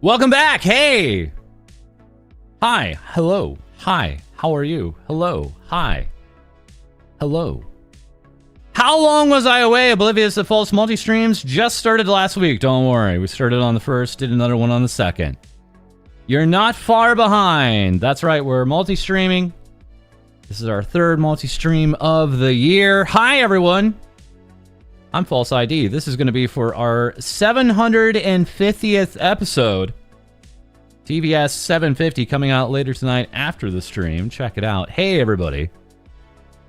Welcome back. Hey. Hi. Hello. Hi. How are you? Hello. Hi. Hello. How long was I away? Oblivious to false multi-streams? Just started last week. Don't worry. We started on the 1st, did another one on the 2nd. You're not far behind. That's right. We're multi-streaming. This is our 3rd multi-stream of the year. Hi, everyone. I'm FalseEyeD. This is going to be for our 750th episode. TVS 750 coming out later tonight after the stream. Check it out. Hey, everybody.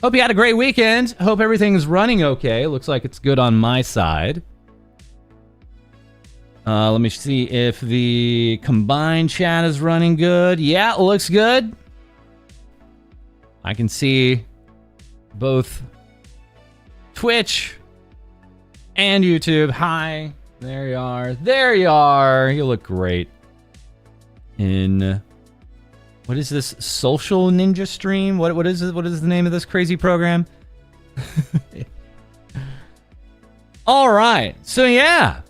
Hope you had a great weekend. Hope everything's running okay. Looks like it's good on my side. Let me see if the combined chat is running good. Yeah, it looks good. I can see both Twitch and YouTube. Hi. There you are. There you are. You look great. In what is this? Social Ninja Stream? What is it? What is the name of this crazy program? All right. So yeah.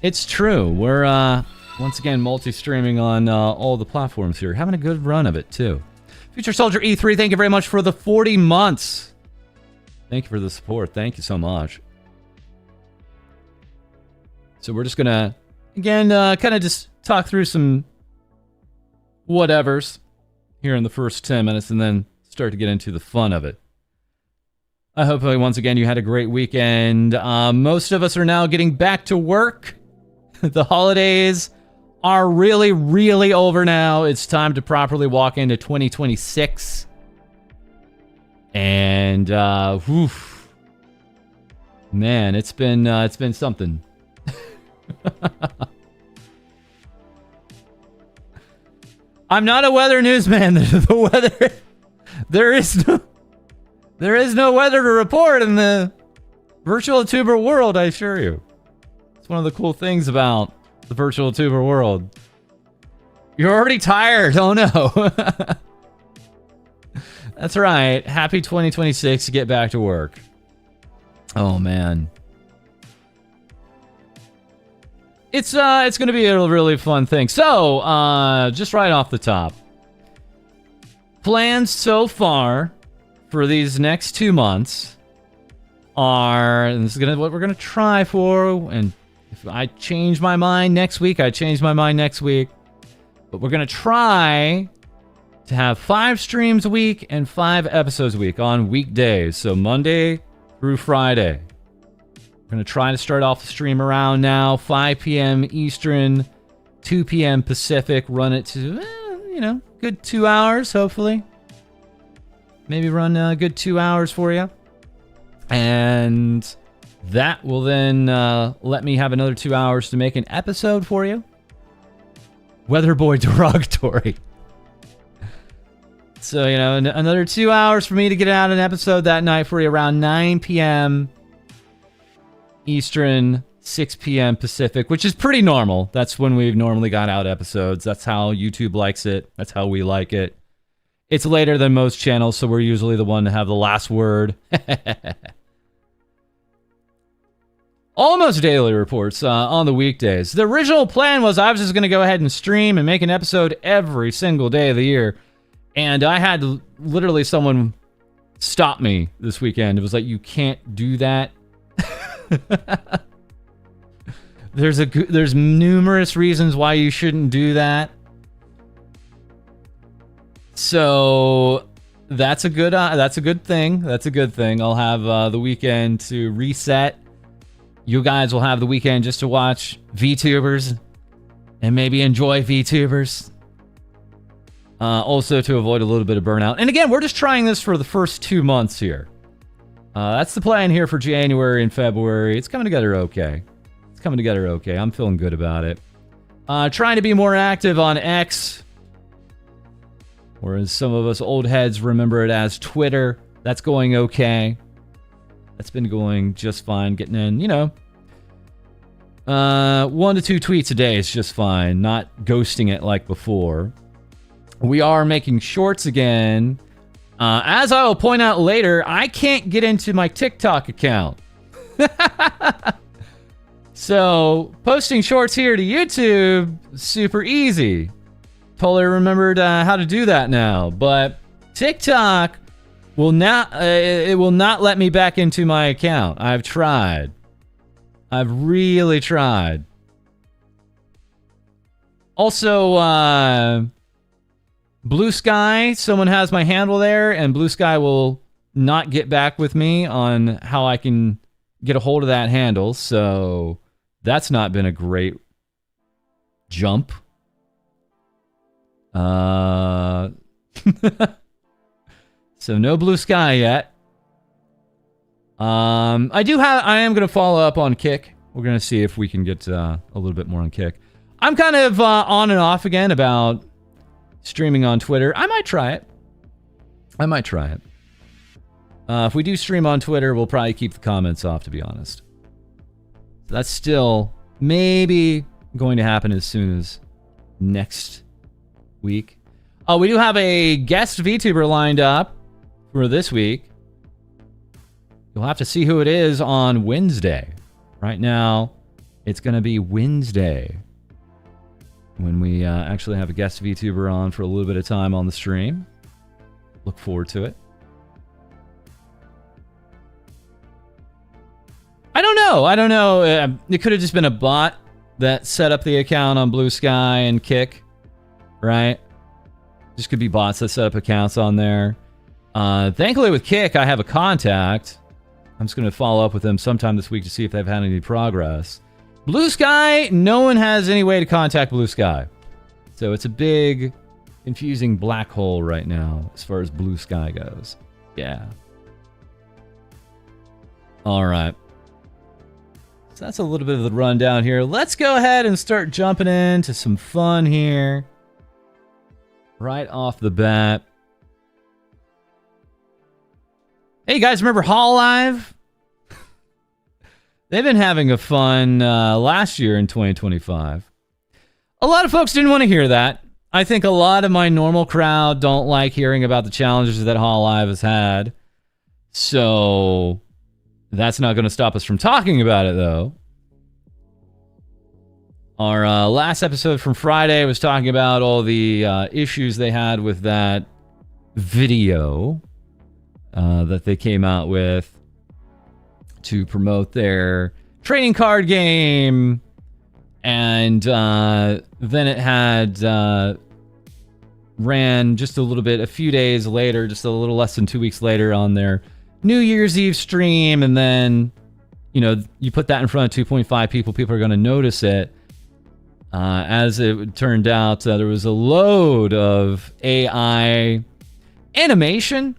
It's true. We're once again multi-streaming on all the platforms here. Having a good run of it too. Future Soldier E3, thank you very much for the 40 months. Thank you for the support. Thank you so much. So we're just going to, again, kind of just talk through some whatevers here in the first 10 minutes and then start to get into the fun of it. I hope, once again, you had a great weekend. Most of us are now getting back to work. The holidays are really, really over now. It's time to properly walk into 2026. And, woof. Man, it's been something. I'm not a weather newsman. The weather, there is no weather to report in the virtual tuber world, I assure you. It's one of the cool things about the virtual tuber world. You're already tired. Oh no. That's right. Happy 2026 to get back to work. Oh man. It's going to be a really fun thing. So, just right off the top. Plans so far for these next 2 months are, and this is what we're going to try for, and if I change my mind next week, I change my mind next week. But we're going to try to have 5 streams a week and 5 episodes a week on weekdays. So Monday through Friday. We're going to try to start off the stream around now, 5 p.m. Eastern, 2 p.m. Pacific. Run it to, good 2 hours, hopefully. Maybe run a good 2 hours for you. And that will then let me have another 2 hours to make an episode for you. Weather Boy derogatory. So, another 2 hours for me to get out an episode that night for you around 9 p.m. Eastern, 6 p.m. Pacific, which is pretty normal. That's when we've normally got out episodes. That's how YouTube likes it. That's how we like it. It's later than most channels, so we're usually the one to have the last word. Almost daily reports on the weekdays. The original plan was I was just going to go ahead and stream and make an episode every single day of the year. And I had literally someone stop me this weekend. It was like, you can't do that. There's numerous reasons why you shouldn't do that. So that's a good thing. That's a good thing. I'll have the weekend to reset. You guys will have the weekend just to watch VTubers and maybe enjoy VTubers. Also to avoid a little bit of burnout. And again, we're just trying this for the first 2 months here. That's the plan here for January and February. It's coming together okay. I'm feeling good about it. Trying to be more active on X. Or as some of us old heads remember it as Twitter. That's going okay. That's been going just fine. Getting in, 1 to 2 tweets a day is just fine. Not ghosting it like before. We are making shorts again. As I will point out later, I can't get into my TikTok account. So, posting shorts here to YouTube, super easy. Totally remembered how to do that now. But TikTok will not, it will not let me back into my account. I've tried. I've really tried. Also, Blue Sky, someone has my handle there, and Blue Sky will not get back with me on how I can get a hold of that handle. So that's not been a great jump. So no Blue Sky yet. I am going to follow up on Kick. We're going to see if we can get a little bit more on Kick. I'm kind of on and off again about streaming on Twitter. I might try it. If we do stream on Twitter, we'll probably keep the comments off, to be honest. That's still maybe going to happen as soon as next week. We do have a guest VTuber lined up for this week. You'll have to see who it is on Wednesday. Right now, it's going to be Wednesday when we actually have a guest VTuber on for a little bit of time on the stream. Look forward to it. I don't know. It could have just been a bot that set up the account on Blue Sky and Kick, right? Just could be bots that set up accounts on there. Thankfully with Kick, I have a contact. I'm just going to follow up with them sometime this week to see if they've had any progress. Blue Sky, no one has any way to contact Blue Sky. So it's a big, confusing black hole right now as far as Blue Sky goes. Yeah. All right. So that's a little bit of the rundown here. Let's go ahead and start jumping into some fun here. Right off the bat. Hey, guys, remember Hololive? They've been having a fun last year in 2025. A lot of folks didn't want to hear that. I think a lot of my normal crowd don't like hearing about the challenges that Hololive has had. So that's not going to stop us from talking about it, though. Our last episode from Friday was talking about all the issues they had with that video that they came out with to promote their trading card game. And then it had ran just a little bit, a few days later, just a little less than 2 weeks later on their New Year's Eve stream. And then, you know, you put that in front of 2.5 people are going to notice it. As it turned out, there was a load of AI animation.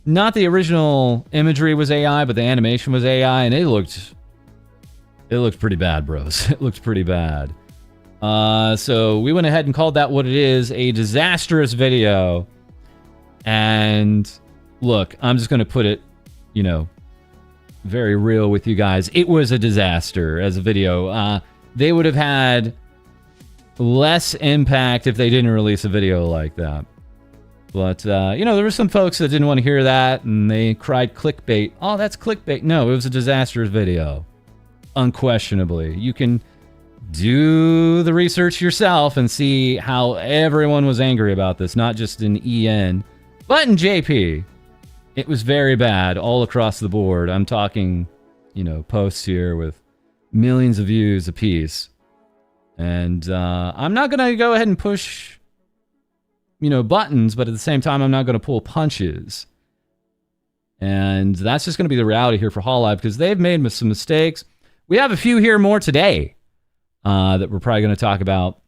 Not the original imagery was AI, but the animation was AI, and it looked pretty bad, bros. It looked pretty bad. So we went ahead and called that what it is, a disastrous video. And look, I'm just going to put it, you know, very real with you guys. It was a disaster as a video. They would have had less impact if they didn't release a video like that. But, you know, there were some folks that didn't want to hear that, and they cried clickbait. Oh, that's clickbait. No, it was a disastrous video. Unquestionably. You can do the research yourself and see how everyone was angry about this, not just in EN, but in JP. It was very bad all across the board. I'm talking, you know, posts here with millions of views apiece. And I'm not going to go ahead and push, you know, buttons, but at the same time, I'm not going to pull punches. And that's just going to be the reality here for Hololive, because they've made some mistakes. We have a few here more today that we're probably going to talk about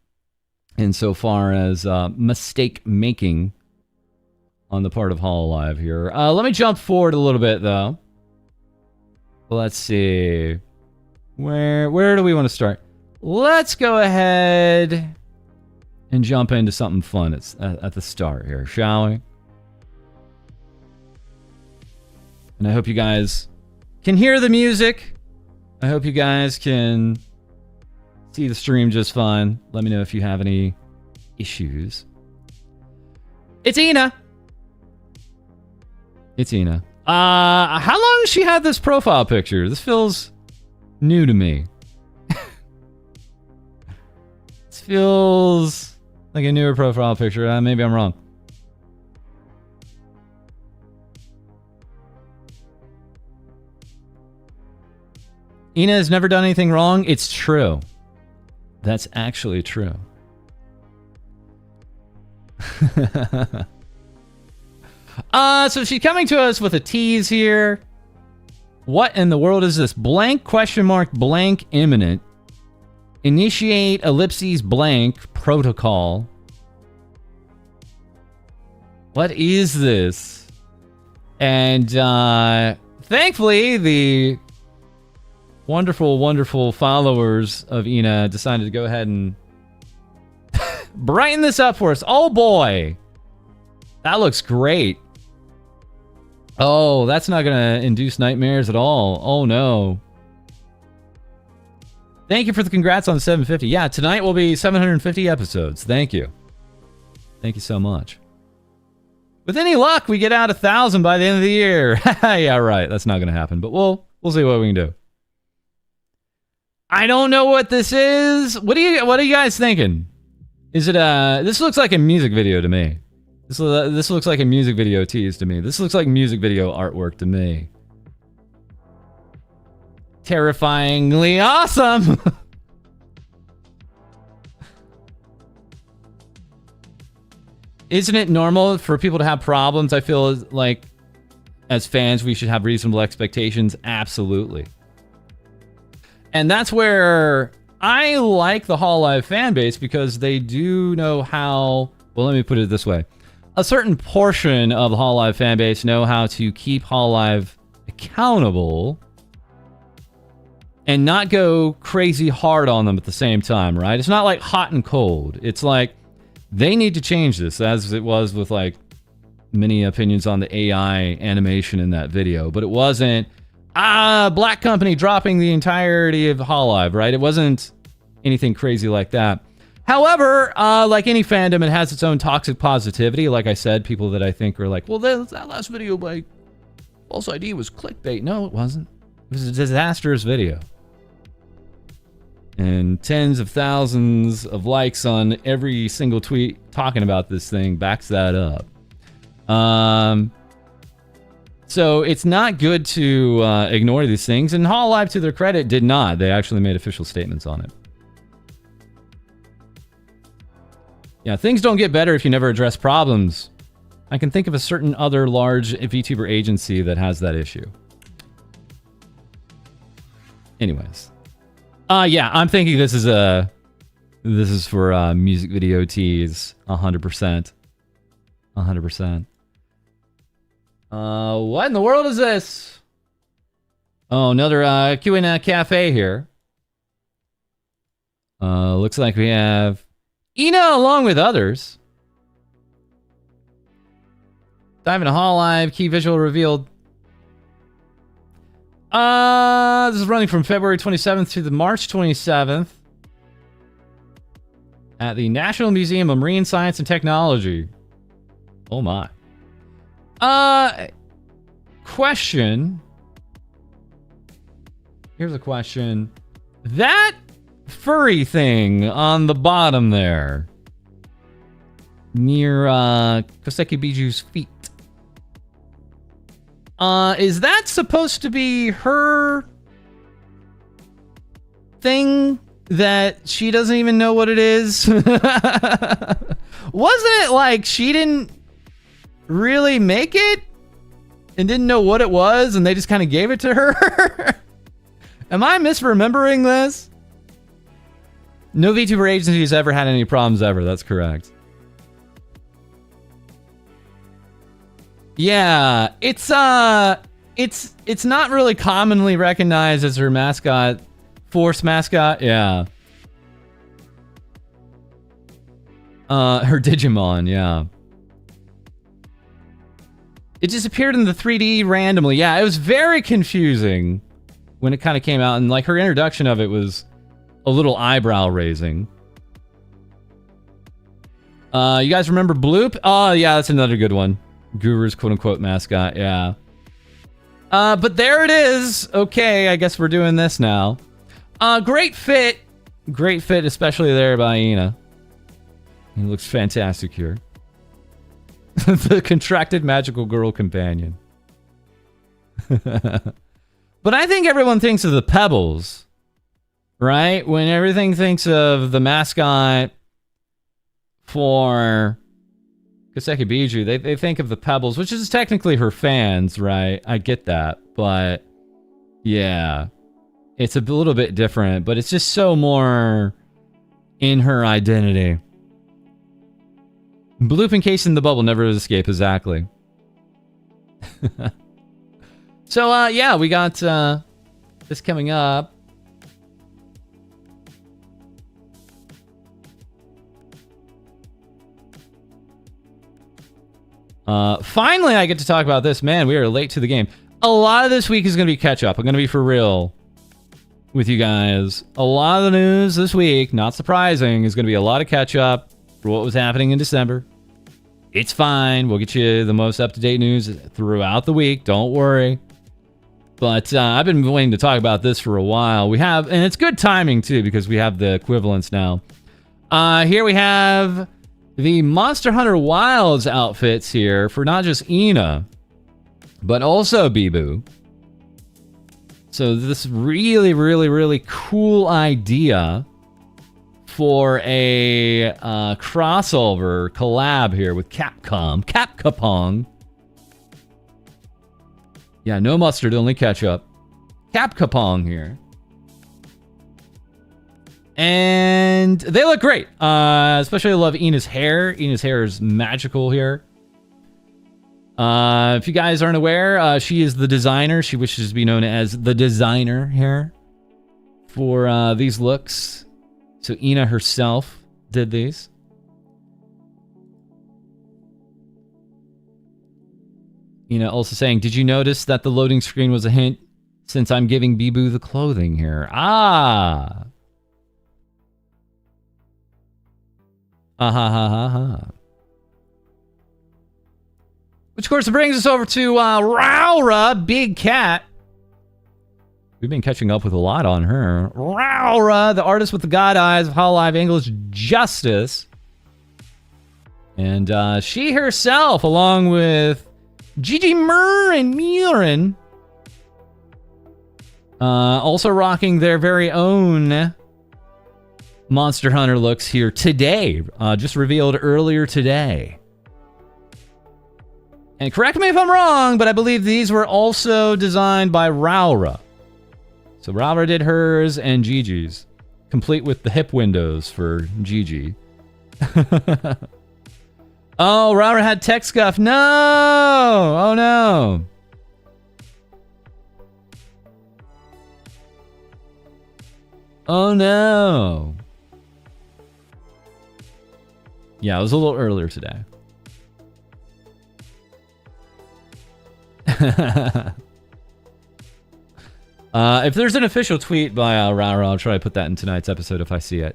insofar as mistake making on the part of Hololive here. Let me jump forward a little bit, though. Let's see. Where do we want to start? Let's go ahead and jump into something fun at the start here, shall we? And I hope you guys can hear the music. I hope you guys can see the stream just fine. Let me know if you have any issues. It's Ina. It's Ina. How long has she had this profile picture? This feels new to me. feels like a newer profile picture. Maybe I'm wrong. Ina has never done anything wrong. It's true. That's actually true. So she's coming to us with a tease here. What in the world is this? Blank question mark blank imminent. Initiate ellipses blank protocol. What is this? And thankfully, the wonderful, wonderful followers of Ina decided to go ahead and brighten this up for us. Oh boy. That looks great. Oh, that's not going to induce nightmares at all. Oh no. Thank you for the congrats on 750. Yeah, tonight will be 750 episodes. Thank you. Thank you so much. With any luck, we get out 1,000 by the end of the year. Yeah, right. That's not going to happen, but we'll see what we can do. I don't know what this is. What are you guys thinking? Is it this looks like a music video to me. This looks like a music video tease to me. This looks like music video artwork to me. Terrifyingly awesome. Isn't it normal for people to have problems? I feel like as fans, we should have reasonable expectations. Absolutely. And that's where I like the Hololive fan base, because they do know how, well, let me put it this way. A certain portion of the Hololive fan base know how to keep Hololive accountable and not go crazy hard on them at the same time, right? It's not like hot and cold. It's like, they need to change this, as it was with like many opinions on the AI animation in that video. But it wasn't, Black Company dropping the entirety of Hololive, right? It wasn't anything crazy like that. However, like any fandom, it has its own toxic positivity. Like I said, people that I think are like, well, that last video by FalseEyeD was clickbait. No, it wasn't. It was a disastrous video. And tens of thousands of likes on every single tweet talking about this thing backs that up. So it's not good to ignore these things. And Hololive, to their credit, did not. They actually made official statements on it. Yeah, things don't get better if you never address problems. I can think of a certain other large VTuber agency that has that issue. Anyways. Yeah, I'm thinking this is for music video tease, 100%. 100%. What in the world is this? Oh, another Q&A cafe here. Looks like we have Ina along with others. Dive into Hololive, key visual revealed. This is running from February 27th to the March 27th at the National Museum of Marine Science and Technology. Oh my. Question. Here's a question. That furry thing on the bottom there, near Koseki Biju's feet. Is that supposed to be her thing that she doesn't even know what it is? Wasn't it like she didn't really make it and didn't know what it was and they just kind of gave it to her? Am I misremembering this? No VTuber agency has ever had any problems ever. That's correct. Yeah, it's not really commonly recognized as her mascot, Force mascot. Yeah. Her Digimon, yeah. It just appeared in the 3D randomly. Yeah, it was very confusing when it kind of came out, and like her introduction of it was a little eyebrow raising. You guys remember Bloop? Oh yeah, that's another good one. Guru's quote-unquote mascot, yeah. But there it is. Okay, I guess we're doing this now. Great fit. Great fit, especially there by Ina. He looks fantastic here. The contracted magical girl companion. But I think everyone thinks of the Pebbles, right? When everything thinks of the mascot for Kaseki Biju, they think of the Pebbles, which is technically her fans, right? I get that, but yeah, it's a little bit different, but it's just so more in her identity. Bloop encased in the bubble, never escape, exactly. So, yeah, we got this coming up. Finally, I get to talk about this. Man, we are late to the game. A lot of this week is going to be catch-up. I'm going to be for real with you guys. A lot of the news this week, not surprising, is going to be a lot of catch-up for what was happening in December. It's fine. We'll get you the most up-to-date news throughout the week. Don't worry. But I've been waiting to talk about this for a while. We have, and it's good timing too, because we have the equivalents now. Here we have the Monster Hunter Wilds outfits here for not just Ina, but also Bibu. So this really, really, really cool idea for a crossover collab here with Capcom. Yeah, no mustard, only ketchup. Capcom here. And they look great. Especially I love Ina's hair. Ina's hair is magical here. If you guys aren't aware, she is the designer. She wishes to be known as the designer here for these looks. So Ina herself did these. Ina also saying, did you notice that the loading screen was a hint since I'm giving Bibu the clothing here? Ah. Which, of course, brings us over to Raura, Big Cat. We've been catching up with a lot on her. Raura, the artist with the god eyes of Hololive English Justice. And she herself, along with Gigi Murin, also rocking their very own Monster Hunter looks here today. Just revealed earlier today. And correct me if I'm wrong, but I believe these were also designed by Raura. So Raura did hers and Gigi's, complete with the hip windows for Gigi. Oh, Raura had tech scuff. No! Oh, no. Oh, no. Yeah, it was a little earlier today. If there's an official tweet by Raura, I'll try to put that in tonight's episode if I see it.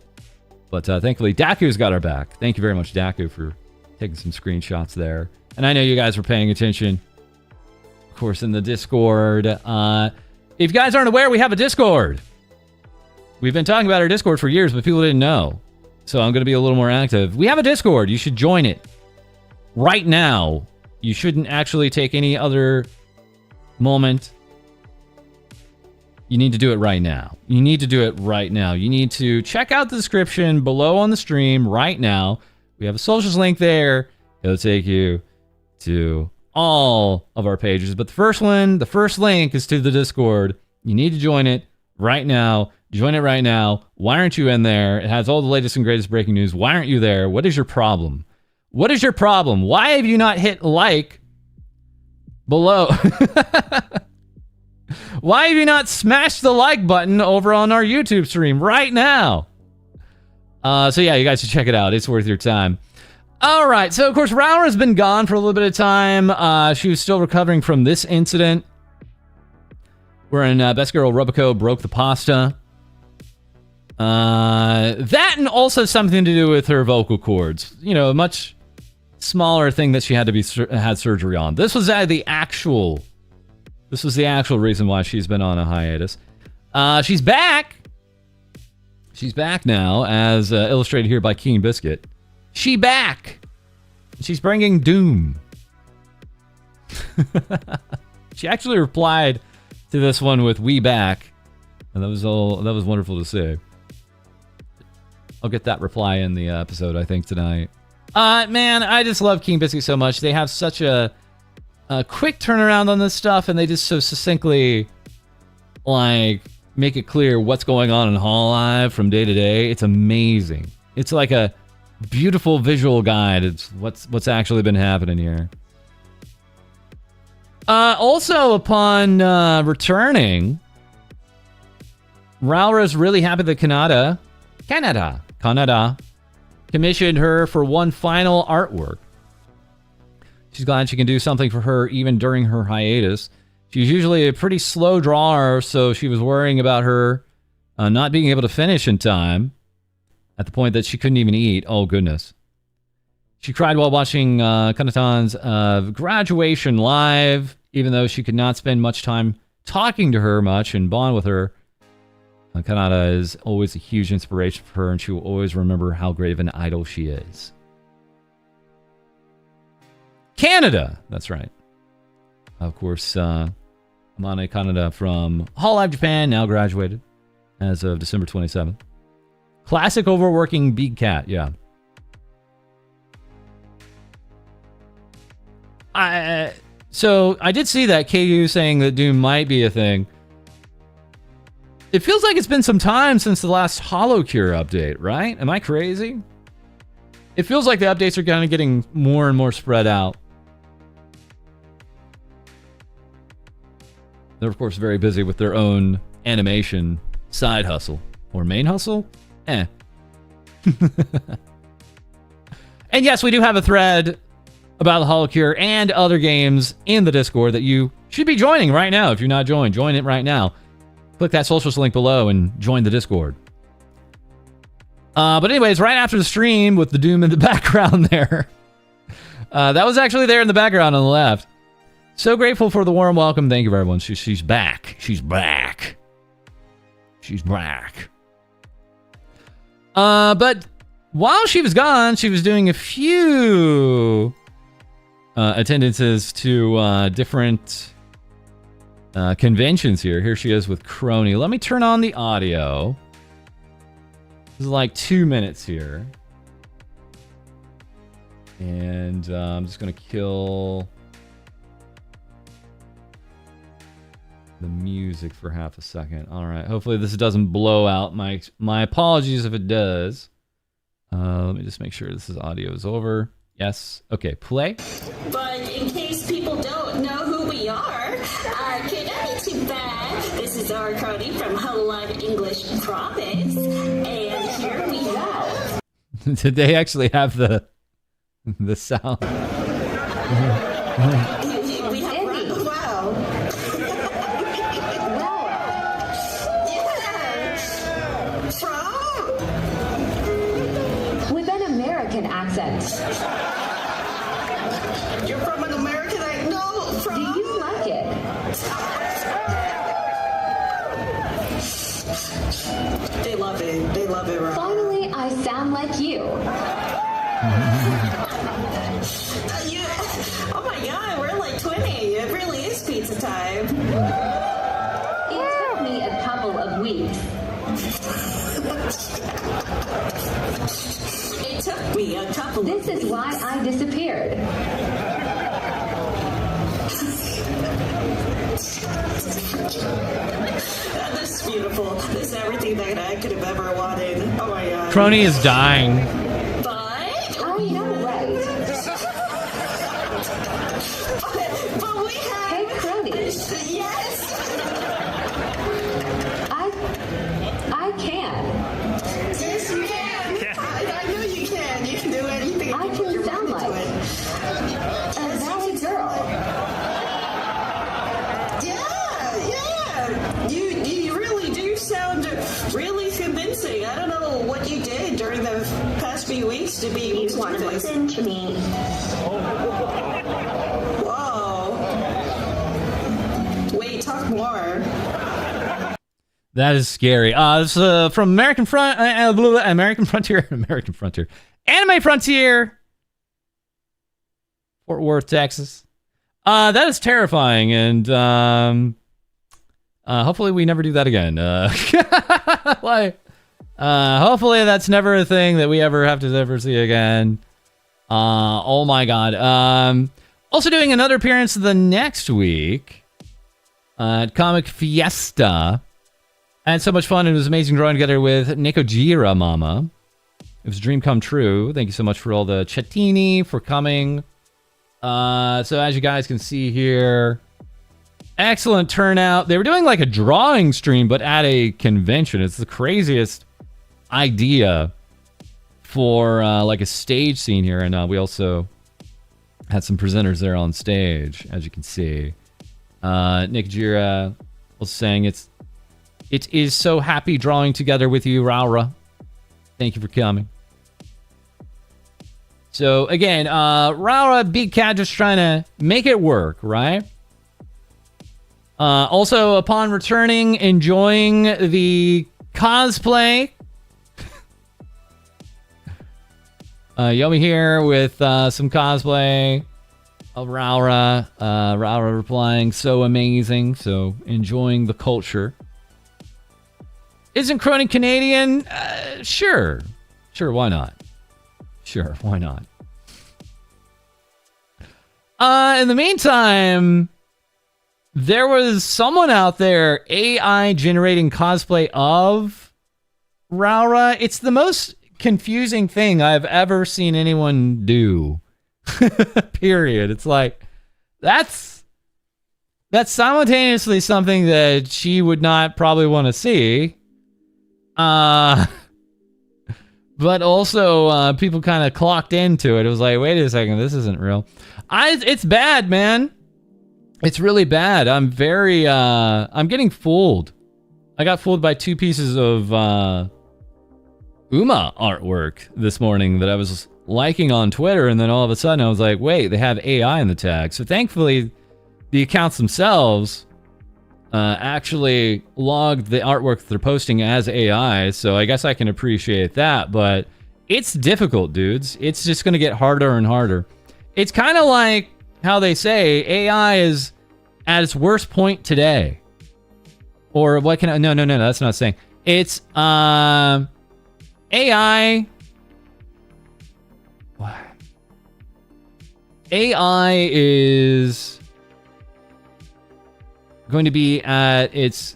But thankfully, Daku's got our back. Thank you very much, Daku, for taking some screenshots there. And I know you guys were paying attention, of course, in the Discord. If you guys aren't aware, we have a Discord. We've been talking about our Discord for years, but people didn't know. So I'm going to be a little more active. We have a Discord. You should join it right now. You shouldn't actually take any other moment. You need to do it right now. You need to do it right now. You need to check out the description below on the stream right now. We have a socials link there. It'll take you to all of our pages. But the first link is to the Discord. You need to join it right now. Join it right now. Why aren't you in there? It has all the latest and greatest breaking news. Why aren't you there? What is your problem? What is your problem? Why have you not hit like below? Why have you not smashed the like button over on our YouTube stream right now? So yeah, you guys should check it out. It's worth your time. All right. So of course, Raura has been gone for a little bit of time. She was still recovering from this incident wherein Best Girl Robico broke the pasta. That and also something to do with her vocal cords. You know, a much smaller thing that she had to be had surgery on. This was the actual reason why she's been on a hiatus. She's back. She's back now, as illustrated here by Keen Biscuit. She back. She's bringing doom. She actually replied to this one with "we back," and that was wonderful to see. I'll get that reply in the episode, I think, tonight. Man, I just love King Biscuit so much. They have such a quick turnaround on this stuff, and they just so succinctly like make it clear what's going on in HoloLive from day to day. It's amazing. It's like a beautiful visual guide. It's what's actually been happening here. Also, upon returning, Ralra's really happy that Canada commissioned her for one final artwork. She's glad she can do something for her even during her hiatus. She's usually a pretty slow drawer, so she was worrying about her not being able to finish in time at the point that she couldn't even eat. Oh, goodness. She cried while watching Kanatan's graduation live, even though she could not spend much time talking to her much and bond with her. Kanata is always a huge inspiration for her, and she will always remember how great of an idol she is. Canada! That's right. Of course, Amane Kanada from HoloLive Japan, now graduated as of December 27th. Classic overworking big cat, yeah. So I did see that KU saying that Doom might be a thing. It feels like it's been some time since the last HoloCure update, right? Am I crazy? It feels like the updates are kind of getting more and more spread out. They're, of course, very busy with their own animation side hustle. Or main hustle? And yes, we do have a thread about the HoloCure and other games in the Discord that you should be joining right now. If you're not joined, join it right now. Click that socials link below and join the Discord. But anyways, right after the stream with the Doom in the background there. That was actually there in the background on the left. So grateful for the warm welcome. Thank you, everyone. She's back. She's back. She's back. But while she was gone, she was doing a few attendances to different conventions here. Here she is with Crony. Let me turn on the audio. This is like 2 minutes here. And I'm just going to kill the music for half a second. All right. Hopefully this doesn't blow out. My apologies if it does. Let me just make sure this audio is over. Yes. Okay, play. But in case people don't know who we are, this is our Cody from HoloLive English Promise, and here we have. Did they actually have the sound? We have wow. With an American accent. You're from an American accent? No, from. Do you like it? They love it. They love it, right? Finally, I sound like you. Oh my god, we're like 20. It really is pizza time. It took me a couple of weeks. It took me a couple This is why I disappeared. This is beautiful. This is everything that I could have ever wanted. Oh my god. Crony is dying. But I know, right? but we have. Hey, Crony. Yes. I can. Yes, you can. I know you can. You can do anything. I can sound like a valley girl. Yeah. You really do sound really convincing. I don't know what you did during the past few weeks to be able to Want to this. listen to me? Whoa. Wait, talk more. That is scary. It's from American Frontier, Anime Frontier, Fort Worth, Texas. That is terrifying, and hopefully we never do that again. Hopefully that's never a thing that we ever have to ever see again. Oh my god. Also doing another appearance the next week at Comic Fiesta. I had so much fun. It was amazing drawing together with Nikojira Mama. It was a dream come true. Thank you so much for all the chatini, for coming. So as you guys can see here, excellent turnout. They were doing like a drawing stream, but at a convention. It's the craziest idea for like a stage scene here. And we also had some presenters there on stage, as you can see. Nick Jira was saying it is so happy drawing together with you, Raura. Thank you for coming. So again, Raura, Big Cat, just trying to make it work, right? Also, upon returning, enjoying the cosplay. Yomi here with some cosplay of Raura. Raura replying, so amazing. So enjoying the culture. Isn't Cronin Canadian? Sure. Sure, why not? Sure, why not? In the meantime, there was someone out there AI generating cosplay of Raura. It's the most confusing thing I've ever seen anyone do. Period. It's like, that's simultaneously something that she would not probably want to see. But also, people kind of clocked into it. It was like, wait a second, this isn't real. It's bad, man. It's really bad. I'm getting fooled. I got fooled by 2 pieces of Uma artwork this morning that I was liking on Twitter, and then all of a sudden I was like, wait, they have AI in the tag. So thankfully, the accounts themselves actually logged the artwork they're posting as AI, so I guess I can appreciate that, but it's difficult, dudes. It's just going to get harder and harder. It's kind of like how they say AI is at its worst point today. Or what can I... No, that's not saying. It's, AI... What? AI is going to be at its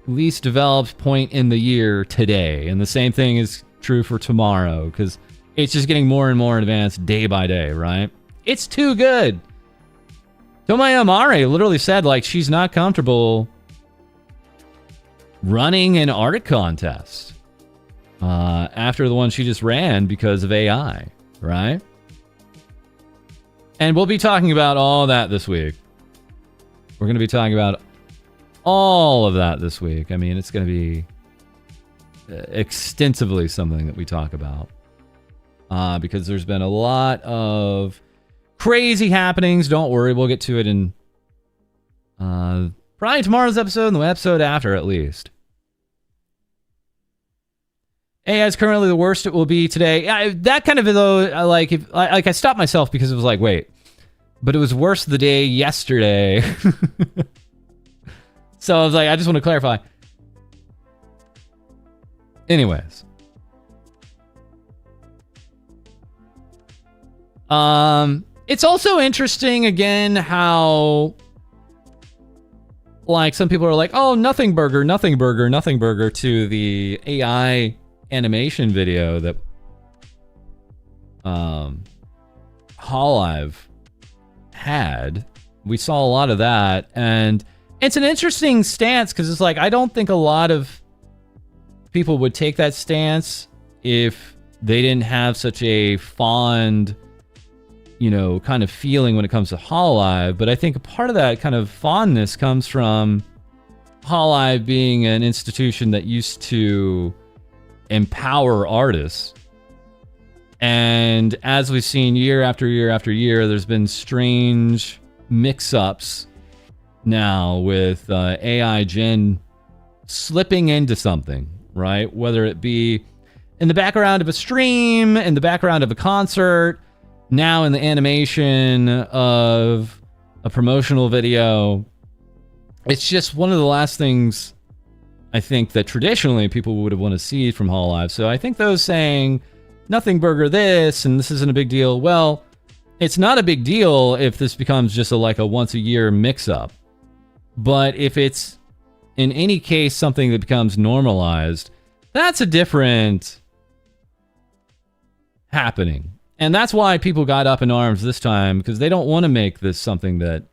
least developed point in the year today. And the same thing is true for tomorrow, because it's just getting more and more advanced day by day, right? It's too good. Tomaya Amare literally said, like, she's not comfortable running an art contest after the one she just ran because of AI, right? And we'll be talking about all that this week. We're going to be talking about all of that this week. I mean, it's going to be extensively something that we talk about because there's been a lot of crazy happenings. Don't worry, we'll get to it in probably tomorrow's episode and the episode after, at least. AI is currently the worst it will be today. That kind of, though, I stopped myself because it was like, wait, but it was worse the day yesterday. So I was like, I just want to clarify. Anyways. It's also interesting, again, how, like, some people are like, oh, nothing burger to the AI animation video that Hololive had. We saw a lot of that, and it's an interesting stance because it's like, I don't think a lot of people would take that stance if they didn't have such a fond, you know, kind of feeling when it comes to Hololive. But I think a part of that kind of fondness comes from Hololive being an institution that used to empower artists. And as we've seen year after year after year, there's been strange mix-ups now with AI Gen slipping into something, right? Whether it be in the background of a stream, in the background of a concert, now in the animation of a promotional video. It's just one of the last things I think that traditionally people would have want to see from Hololive. So I think those saying nothing burger this and this isn't a big deal. Well, it's not a big deal if this becomes just like a once a year mix up. But if it's in any case something that becomes normalized, that's a different happening. And that's why people got up in arms this time, because they don't want to make this something that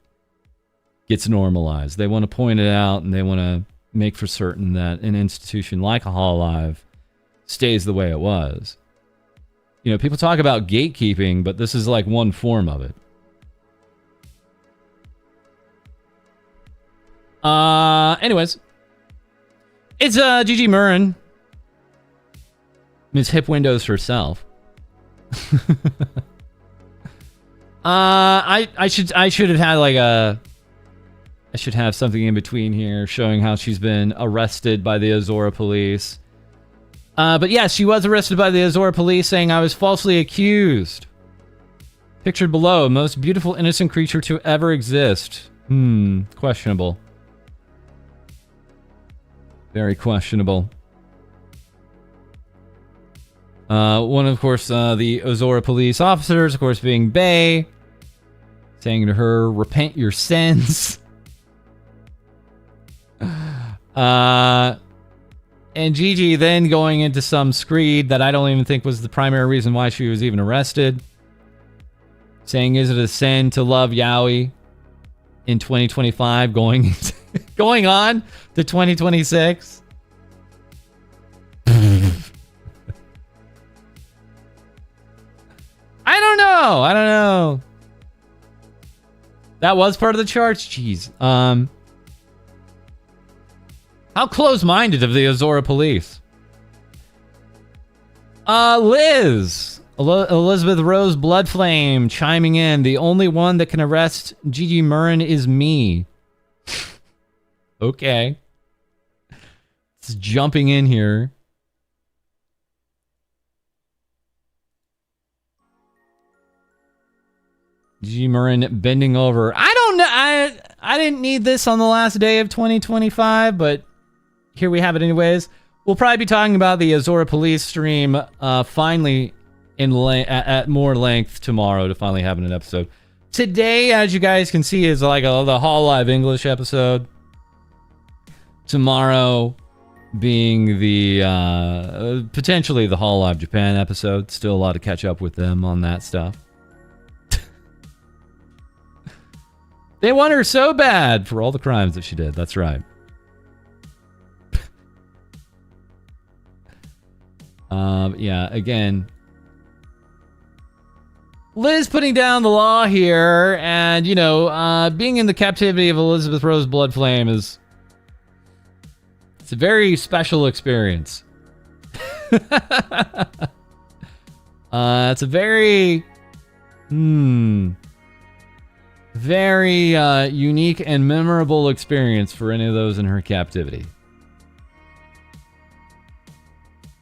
gets normalized. They want to point it out, and they want to make for certain that an institution like a Hololive stays the way it was. You know, people talk about gatekeeping, but this is like one form of it. Anyways, it's Gigi Murren, Ms. Hip Windows herself. I should have had like I should have something in between here showing how she's been arrested by the Azora police. But yes, she was arrested by the Azora police, saying I was falsely accused. Pictured below, most beautiful innocent creature to ever exist. Questionable. Very questionable. One, of course, the Azora police officers, of course, being Bay, saying to her, repent your sins. And Gigi then going into some screed that I don't even think was the primary reason why she was even arrested. Saying, is it a sin to love Yaoi in 2025 going on to 2026? I don't know. That was part of the charts? Jeez. How close-minded of the Azora police. Liz. Elizabeth Rose Bloodflame chiming in. The only one that can arrest Gigi Murren is me. Okay. It's jumping in here. Gigi Murren bending over. I don't know. I didn't need this on the last day of 2025, but here we have it anyways. We'll probably be talking about the Azora police stream finally at more length tomorrow to finally have an episode. Today, as you guys can see, is like the Hololive English episode. Tomorrow being the potentially the Hololive Japan episode. Still a lot to catch up with them on that stuff. They want her so bad for all the crimes that she did. That's right. Yeah, again, Liz putting down the law here, and, you know, being in the captivity of Elizabeth Rose Bloodflame it's a very special experience. It's a very, very unique and memorable experience for any of those in her captivity.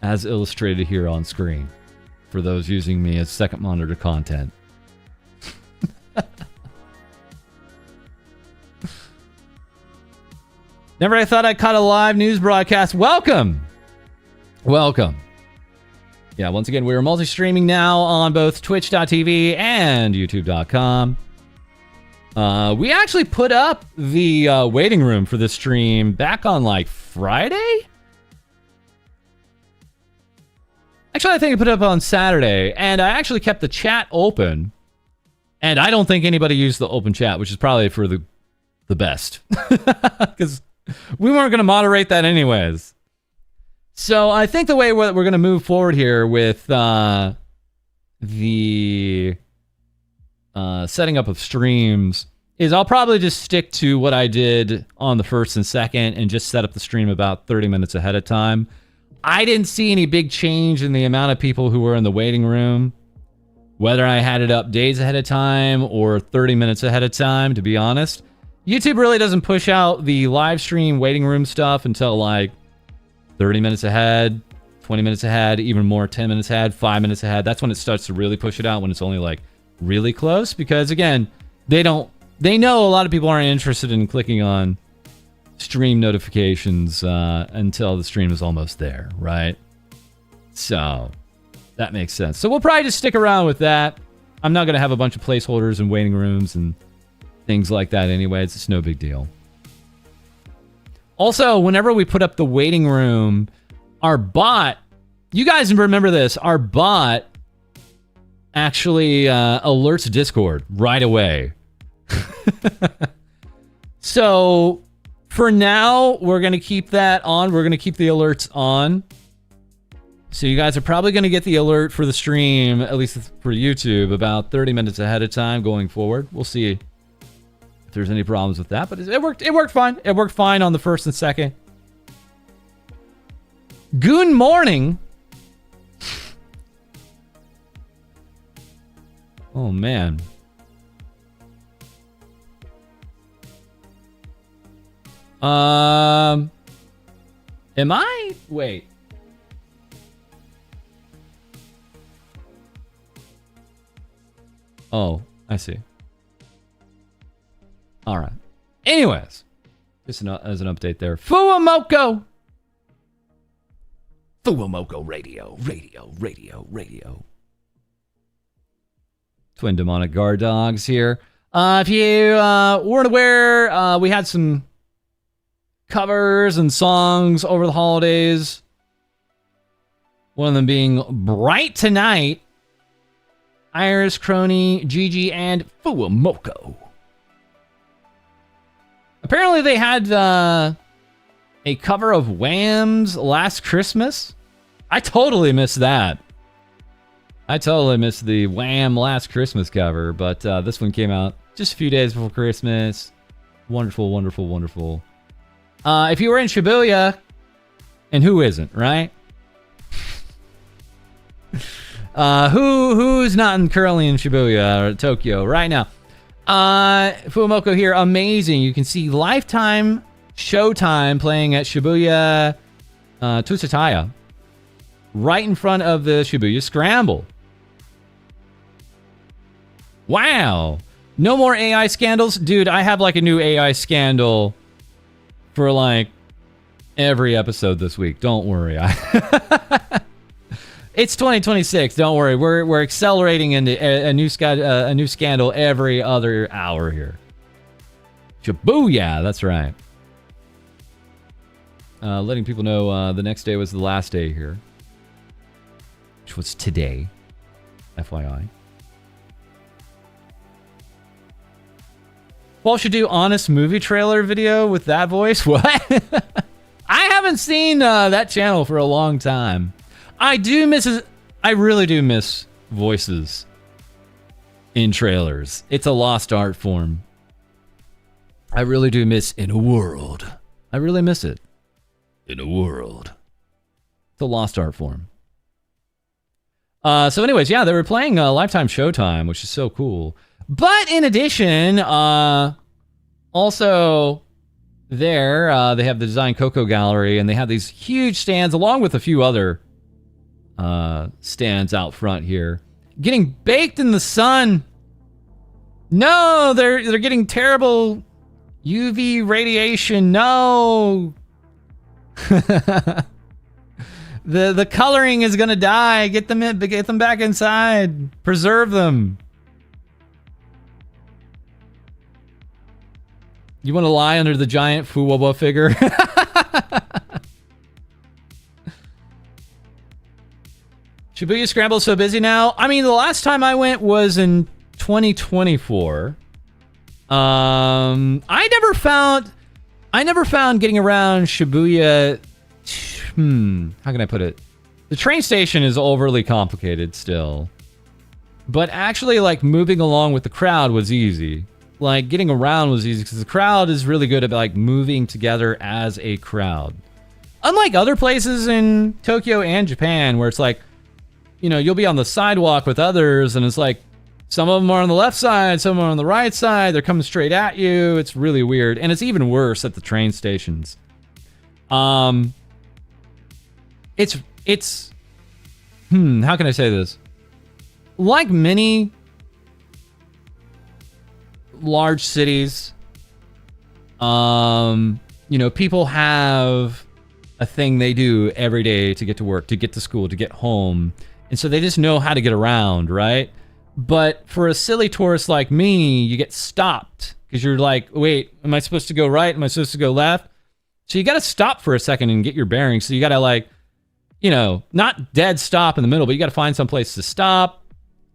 As illustrated here on screen, for those using me as second monitor content. Never I thought I caught a live news broadcast. Welcome! Yeah, once again, we are multi-streaming now on both twitch.tv and youtube.com. We actually put up the waiting room for this stream back on, like, Friday? Actually, I think I put it up on Saturday, and I actually kept the chat open, and I don't think anybody used the open chat, which is probably for the best, because we weren't going to moderate that anyways. So I think the way we're going to move forward here with the setting up of streams is I'll probably just stick to what I did on the first and second and just set up the stream about 30 minutes ahead of time. I didn't see any big change in the amount of people who were in the waiting room, whether I had it up days ahead of time or 30 minutes ahead of time, to be honest. YouTube really doesn't push out the live stream waiting room stuff until like 30 minutes ahead, 20 minutes ahead, even more, 10 minutes ahead, 5 minutes ahead. That's when it starts to really push it out, when it's only like really close, because again, they know a lot of people aren't interested in clicking on stream notifications until the stream is almost there, right? So that makes sense. So we'll probably just stick around with that. I'm not going to have a bunch of placeholders and waiting rooms and things like that anyway. It's just no big deal. Also, whenever we put up the waiting room, our bot, you guys remember this, our bot actually alerts Discord right away. So for now, we're going to keep that on. We're going to keep the alerts on. So you guys are probably going to get the alert for the stream, at least for YouTube, about 30 minutes ahead of time going forward. We'll see if there's any problems with that, but it worked fine. It worked fine on the first and second. Good morning. Oh, man. Am I? Wait. Oh, I see. All right. Anyways, just as an update there. Fuamoko radio. Twin demonic guard dogs here. If you weren't aware, we had some covers and songs over the holidays. One of them being Bright Tonight, Iris, Crony, Gigi, and Fuamoko. Apparently they had a cover of Wham's Last Christmas. I totally missed that. I totally missed the Wham Last Christmas cover, but this one came out just a few days before Christmas. Wonderful, wonderful, wonderful. If you were in Shibuya, and who isn't, right? Who's not currently in Shibuya or Tokyo right now? Fuamoko here, amazing. You can see Lifetime Showtime playing at Shibuya Tsuchiya, right in front of the Shibuya Scramble. Wow. No more AI scandals? Dude, I have like a new AI scandal for like every episode this week. Don't worry. It's 2026. Don't worry. We're accelerating into a new scandal every other hour here. Shibuya, that's right. Letting people know the next day was the last day here, which was today. FYI. Paul should do honest movie trailer video with that voice. What? I haven't seen that channel for a long time. I really do miss voices in trailers. It's a lost art form. I really do miss In a World. I really miss it. In a World. It's a lost art form. So anyways, yeah, they were playing Lifetime Showtime, which is so cool. But in addition, also there, they have the Design Coco Gallery, and they have these huge stands along with a few other stands out front here. Getting baked in the sun. No, they're getting terrible UV radiation. No. The coloring is gonna die. Get them back inside. Preserve them. You want to lie under the giant Fuwaba figure? Shibuya Scramble's so busy now. I mean, the last time I went was in 2024. I never found getting around Shibuya. How can I put it? The train station is overly complicated still. But actually, like, moving along with the crowd was easy. Like, getting around was easy because the crowd is really good at, like, moving together as a crowd. Unlike other places in Tokyo and Japan where it's like, you know, you'll be on the sidewalk with others and it's like, some of them are on the left side, some are on the right side, they're coming straight at you. It's really weird. And it's even worse at the train stations. It's it's how can I say this? Like many large cities, people have a thing they do every day to get to work, to get to school, to get home. And so they just know how to get around, right? But for a silly tourist like me, you get stopped because you're like, wait, am I supposed to go right? Am I supposed to go left? So you got to stop for a second and get your bearings. So you got to not dead stop in the middle, but you got to find some place to stop,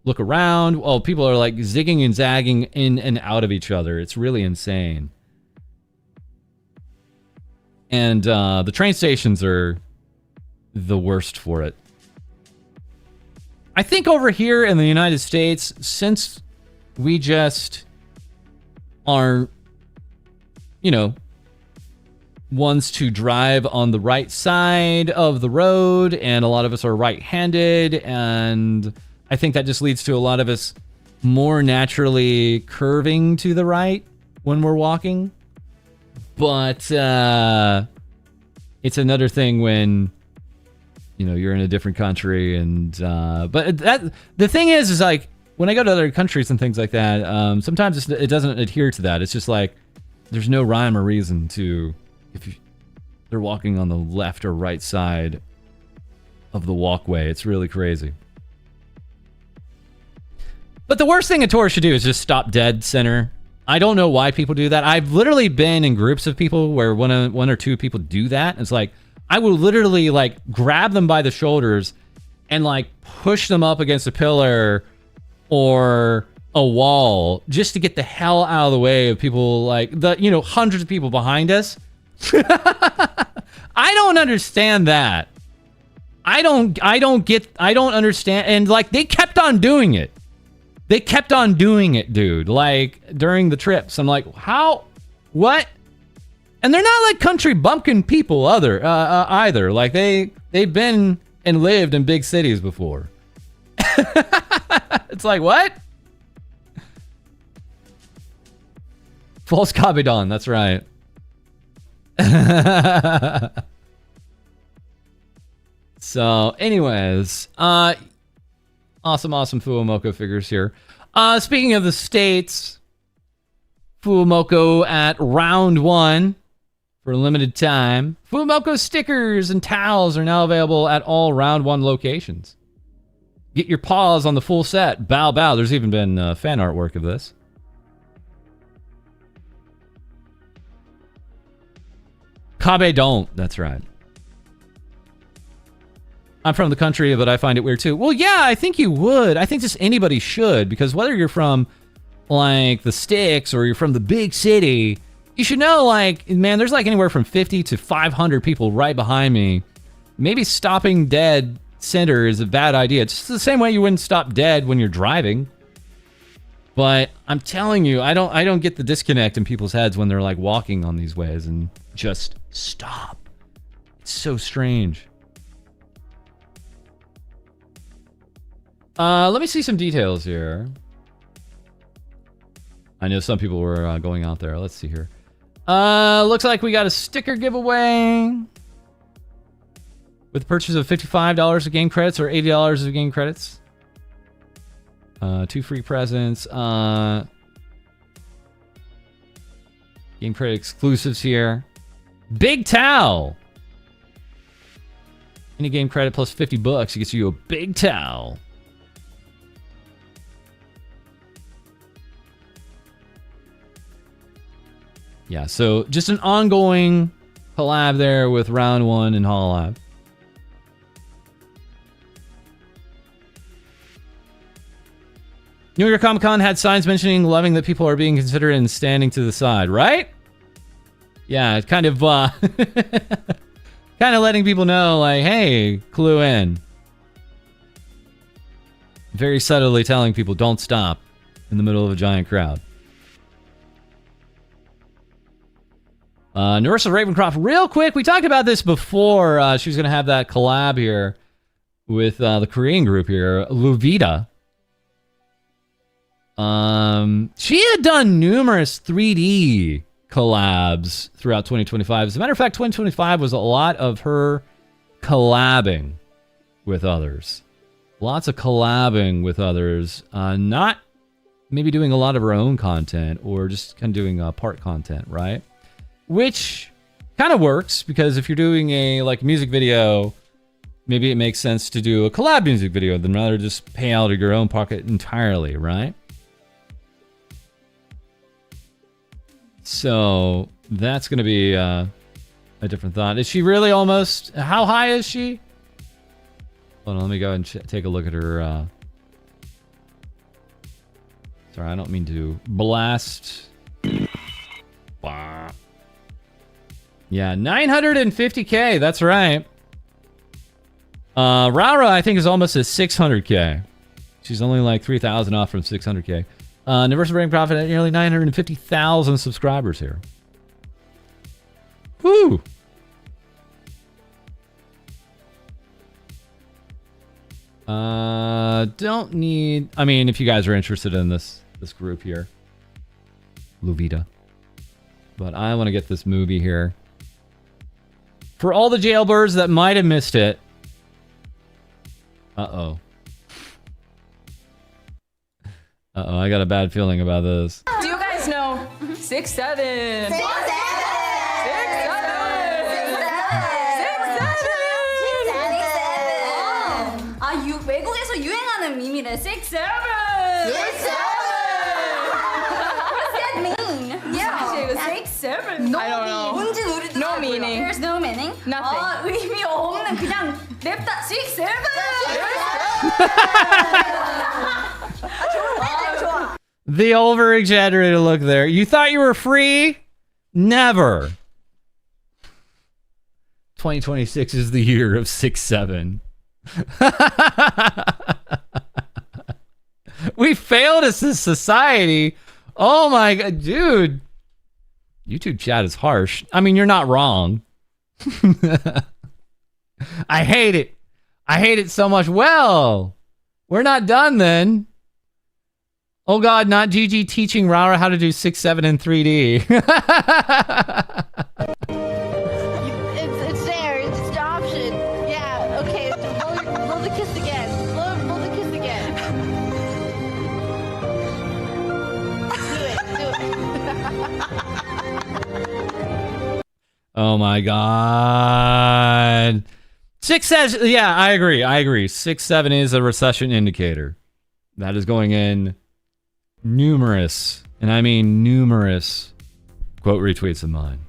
look around. Well, people are like zigging and zagging in and out of each other. It's really insane. And the train stations are the worst for it. I think over here in the United States, since we just are, ones to drive on the right side of the road, and a lot of us are right-handed, and I think that just leads to a lot of us more naturally curving to the right when we're walking. But it's another thing when you're in a different country, and but the thing is like when I go to other countries and things like that, sometimes it doesn't adhere to that. It's just like there's no rhyme or reason to if they're walking on the left or right side of the walkway. It's really crazy. But the worst thing a tourist should do is just stop dead center. I don't know why people do that. I've literally been in groups of people where one or two people do that. It's like I will literally like grab them by the shoulders and like push them up against a pillar or a wall just to get the hell out of the way of people like hundreds of people behind us. I don't understand that. I don't understand. And like they kept on doing it. They kept on doing it, dude. Like during the trips, I'm like, how? What? And they're not like country bumpkin people either. Like they've been and lived in big cities before. It's like, what? False Cabedon, that's right. So, anyways, awesome Fuwamoko figures here. Speaking of the states, Fuwamoko at round 1 for a limited time. Fuwamoko stickers and towels are now available at all round 1 locations. Get your paws on the full set. Bow, bow. There's even been fan artwork of this. Kabe don't. That's right. I'm from the country, but I find it weird too. Well, yeah, I think you would. I think just anybody should, because whether you're from like the sticks or you're from the big city, you should know, like, man, there's like anywhere from 50 to 500 people right behind me. Maybe stopping dead center is a bad idea. It's just the same way you wouldn't stop dead when you're driving. But I'm telling you, I don't get the disconnect in people's heads when they're like walking on these ways and just stop. It's so strange. Let me see some details here. I know some people were going out there. Let's see here. Looks like we got a sticker giveaway with the purchase of $55 of game credits or $80 of game credits. 2 free presents. Game credit exclusives here. Big towel. Any game credit plus $50 gets you a big towel. Yeah, so just an ongoing collab there with round 1 and Hololab. New York Comic Con had signs mentioning loving that people are being considerate and standing to the side, right? Yeah, it's kind of kind of letting people know, like, hey, clue in. Very subtly telling people don't stop in the middle of a giant crowd. Narissa Ravencroft, real quick, we talked about this before. She was going to have that collab here with the Korean group here, Luvita. She had done numerous 3D collabs throughout 2025. As a matter of fact, 2025 was a lot of her collabing. with others. Lots of collabing with others. Not maybe doing a lot of her own content or just kind of doing part content, right? Which kind of works because if you're doing a like music video, maybe it makes sense to do a collab music video than rather just pay out of your own pocket entirely, right? So that's going to be a different thought. Is she really almost... How high is she? Hold on, let me go and take a look at her. Sorry, I don't mean to blast. Yeah, 950K. That's right. Raura, I think, is almost at 600K. She's only like 3,000 off from 600K. Universal Brain Profit at nearly 950,000 subscribers here. Woo! Don't need... I mean, if you guys are interested in this group here. Luvita. But I want to get this movie here. For all the jailbirds that might have missed it. Uh-oh. Uh-oh, I got a bad feeling about this. Do you guys know 6'7"? 6'7"! 6'7"! 6'7"! 아, 외국에서 유행하는 밈이래. 6'7"! 6'7"! What's that mean? Yeah, 6'7". I don't know. 뭔지 우리도 no meaning. There's no meaning? Nothing. 의미 없는 그냥 냅다 6'7". The over-exaggerated look there. You thought you were free? Never. 2026 is the year of 6'7". We failed as a society. Oh my god, dude. YouTube chat is harsh. I mean, you're not wrong. I hate it. I hate it so much. Well, we're not done then. Oh god, not GG teaching Raura how to do 6'7" in 3D. It's there. It's just an option. Yeah. Okay. Blow the kiss again. Blow the kiss again. Do it. Oh my god. 6 says, yeah, I agree. 6'7" is a recession indicator. That is going in numerous, and I mean numerous, quote retweets of mine.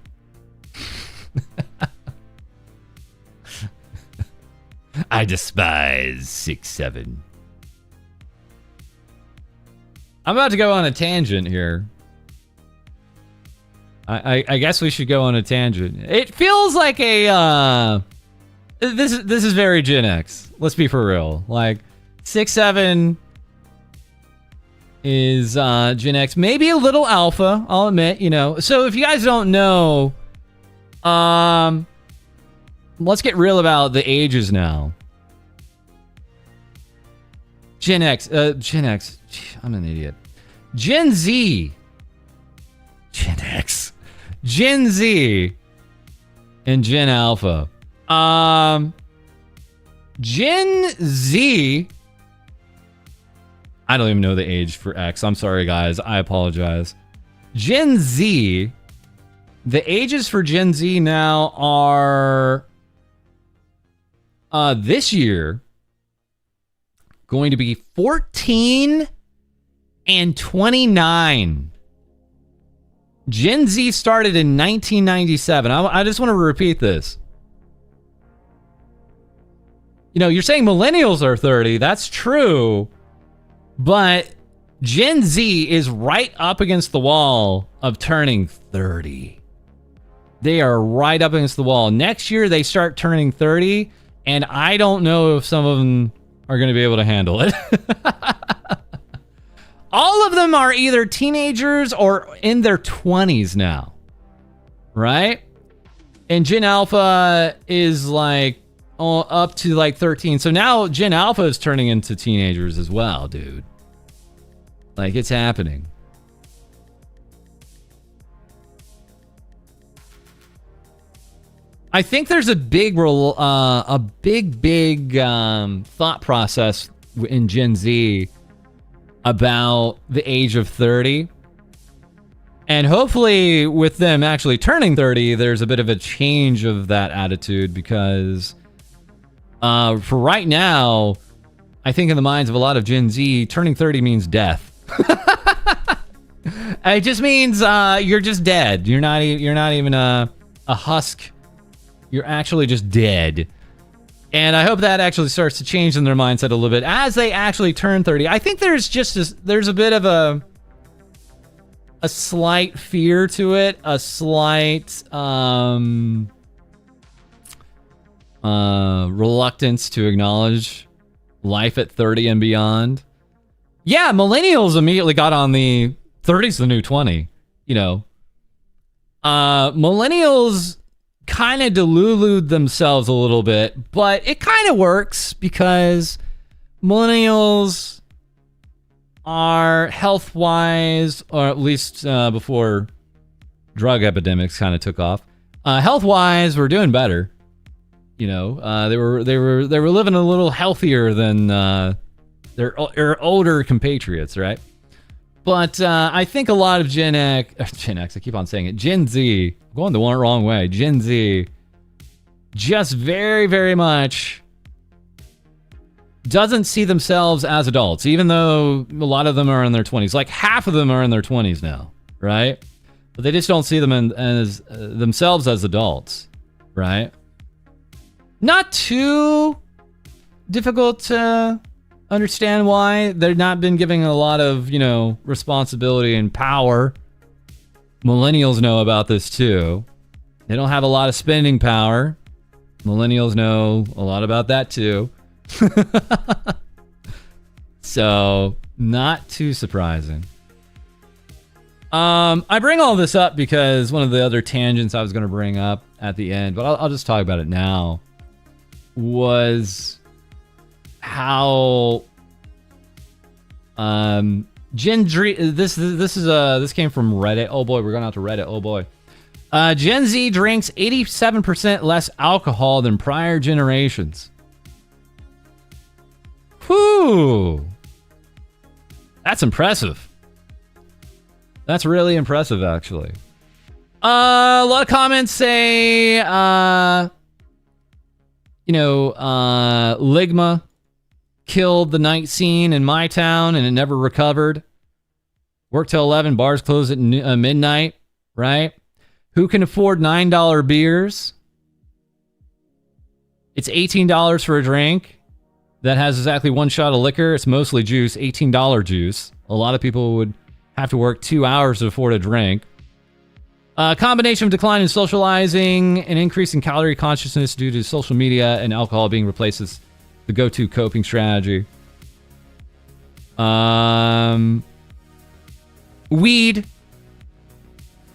I despise 6'7". I'm about to go on a tangent here. I guess we should go on a tangent. It feels like a this is very Gen X. Let's be for real. Like 6'7" is Gen X, maybe a little alpha, I'll admit, you know. So if you guys don't know, let's get real about the ages now. Gen X, I'm an idiot. Gen Z, Gen X, Gen Z, and Gen Alpha. Gen Z, I don't even know the age for X. I'm sorry, guys. I apologize. Gen Z, the ages for Gen Z now are this year going to be 14 and 29. Gen Z started in 1997. I just want to repeat this. You know, you're saying millennials are 30. That's true. But Gen Z is right up against the wall of turning 30. They are right up against the wall. Next year, they start turning 30, and I don't know if some of them are going to be able to handle it. All of them are either teenagers or in their 20s now, right? And Gen Alpha is like up to like 13. So now Gen Alpha is turning into teenagers as well, dude. Like, it's happening. I think there's a big thought process in Gen Z about the age of 30. And hopefully with them actually turning 30, there's a bit of a change of that attitude, because for right now, I think in the minds of a lot of Gen Z, turning 30 means death. It just means you're just dead. You're not even a husk. You're actually just dead. And I hope that actually starts to change in their mindset a little bit as they actually turn 30. I think there's a bit of a slight fear to it, a slight reluctance to acknowledge life at 30 and beyond. Yeah, millennials immediately got on the 30's the new 20, you know. Millennials kind of delulued themselves a little bit, but it kind of works because millennials are health-wise, or at least before drug epidemics kind of took off, health-wise, we're doing better. You know, they were living a little healthier than their older compatriots, right? But I think a lot of Gen X, I keep on saying it, Gen Z, I'm going the wrong way, Gen Z, just very, very much doesn't see themselves as adults, even though a lot of them are in their 20s. Like half of them are in their 20s now, right? But they just don't see them as themselves as adults, right? Not too difficult to understand why. They've not been giving a lot of, you know, responsibility and power. Millennials know about this too. They don't have a lot of spending power. Millennials know a lot about that too. So, not too surprising. I bring all this up because one of the other tangents I was going to bring up at the end, but I'll just talk about it now, was how Gen Z, this came from Reddit. Oh boy, we're going out to Reddit. Oh boy. Gen Z drinks 87% less alcohol than prior generations. Whew. That's impressive. That's really impressive, actually. A lot of comments say, Ligma killed the night scene in my town and it never recovered. Work till 11, bars close at midnight, right? Who can afford $9 beers? It's $18 for a drink that has exactly one shot of liquor. It's mostly juice, $18 juice. A lot of people would have to work 2 hours to afford a drink. A combination of decline in socializing, an increase in calorie consciousness due to social media, and alcohol being replaced as the go-to coping strategy. Weed.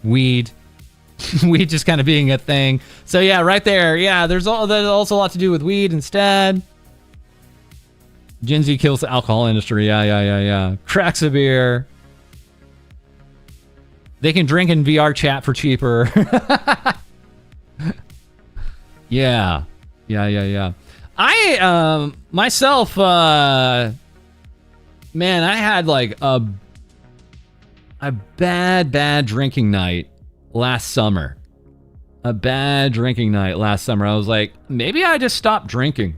Weed just kind of being a thing. So yeah, right there. Yeah, there's also a lot to do with weed instead. Gen Z kills the alcohol industry. Yeah. Cracks a beer. They can drink in VR chat for cheaper. Yeah. I, myself, man, I had like a bad drinking night last summer. I was like, maybe I just stopped drinking.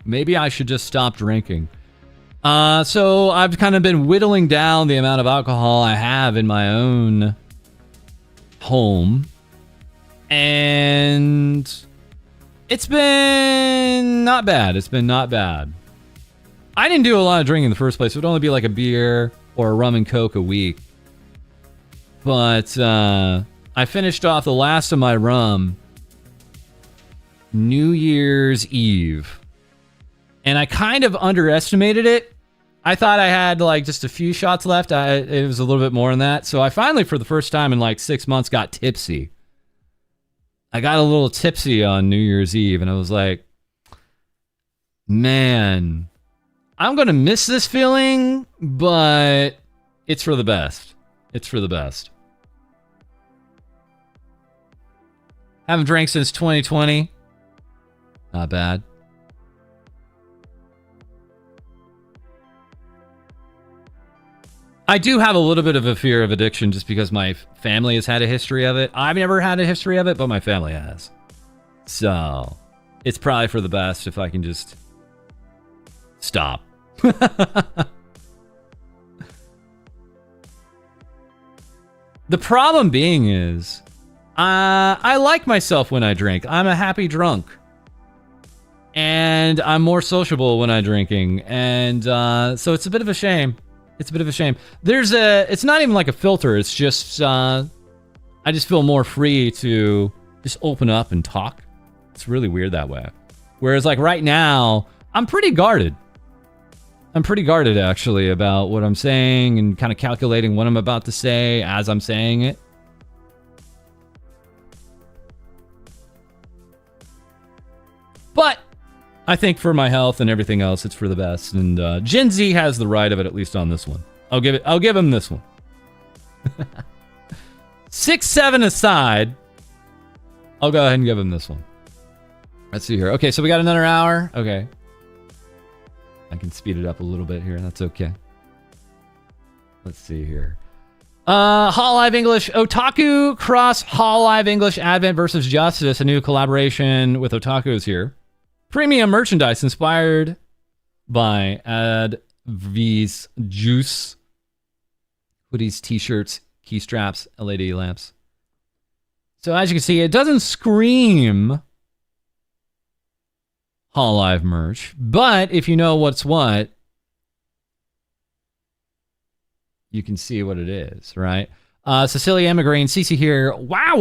Maybe I should just stop drinking. So I've kind of been whittling down the amount of alcohol I have in my own home. And it's been not bad. I didn't do a lot of drinking in the first place. It would only be like a beer or a rum and coke a week. But I finished off the last of my rum New Year's Eve. And I kind of underestimated it. I thought I had like just a few shots left. It was a little bit more than that. So I finally, for the first time in like 6 months, got tipsy. I got a little tipsy on New Year's Eve, and I was like, man, I'm going to miss this feeling, but it's for the best. Haven't drank since 2020. Not bad. I do have a little bit of a fear of addiction just because my family has had a history of it. I've never had a history of it, but my family has. So, it's probably for the best if I can just stop. The problem being is, I like myself when I drink. I'm a happy drunk. And I'm more sociable when I'm drinking. And so it's a bit of a shame. It's a bit of a shame. It's not even like a filter. It's just, I just feel more free to just open up and talk. It's really weird that way. Whereas like right now, I'm pretty guarded. I'm pretty guarded actually about what I'm saying and kind of calculating what I'm about to say as I'm saying it. But I think for my health and everything else, it's for the best. And Gen Z has the right of it, at least on this one. I'll give him this one. 6-7 aside, I'll go ahead and give him this one. Let's see here. Okay, so we got another hour. Okay. I can speed it up a little bit here. That's okay. Let's see here. Hall Live English Otaku Cross Hall Live English Advent versus Justice, a new collaboration with otakus here. Premium merchandise inspired by Adv's juice. Hoodies, t-shirts, key straps, LED lamps. So as you can see, it doesn't scream Hall Live merch, but if you know what's what, you can see what it is, right? Cecilia Emigrane, CC here. Wow.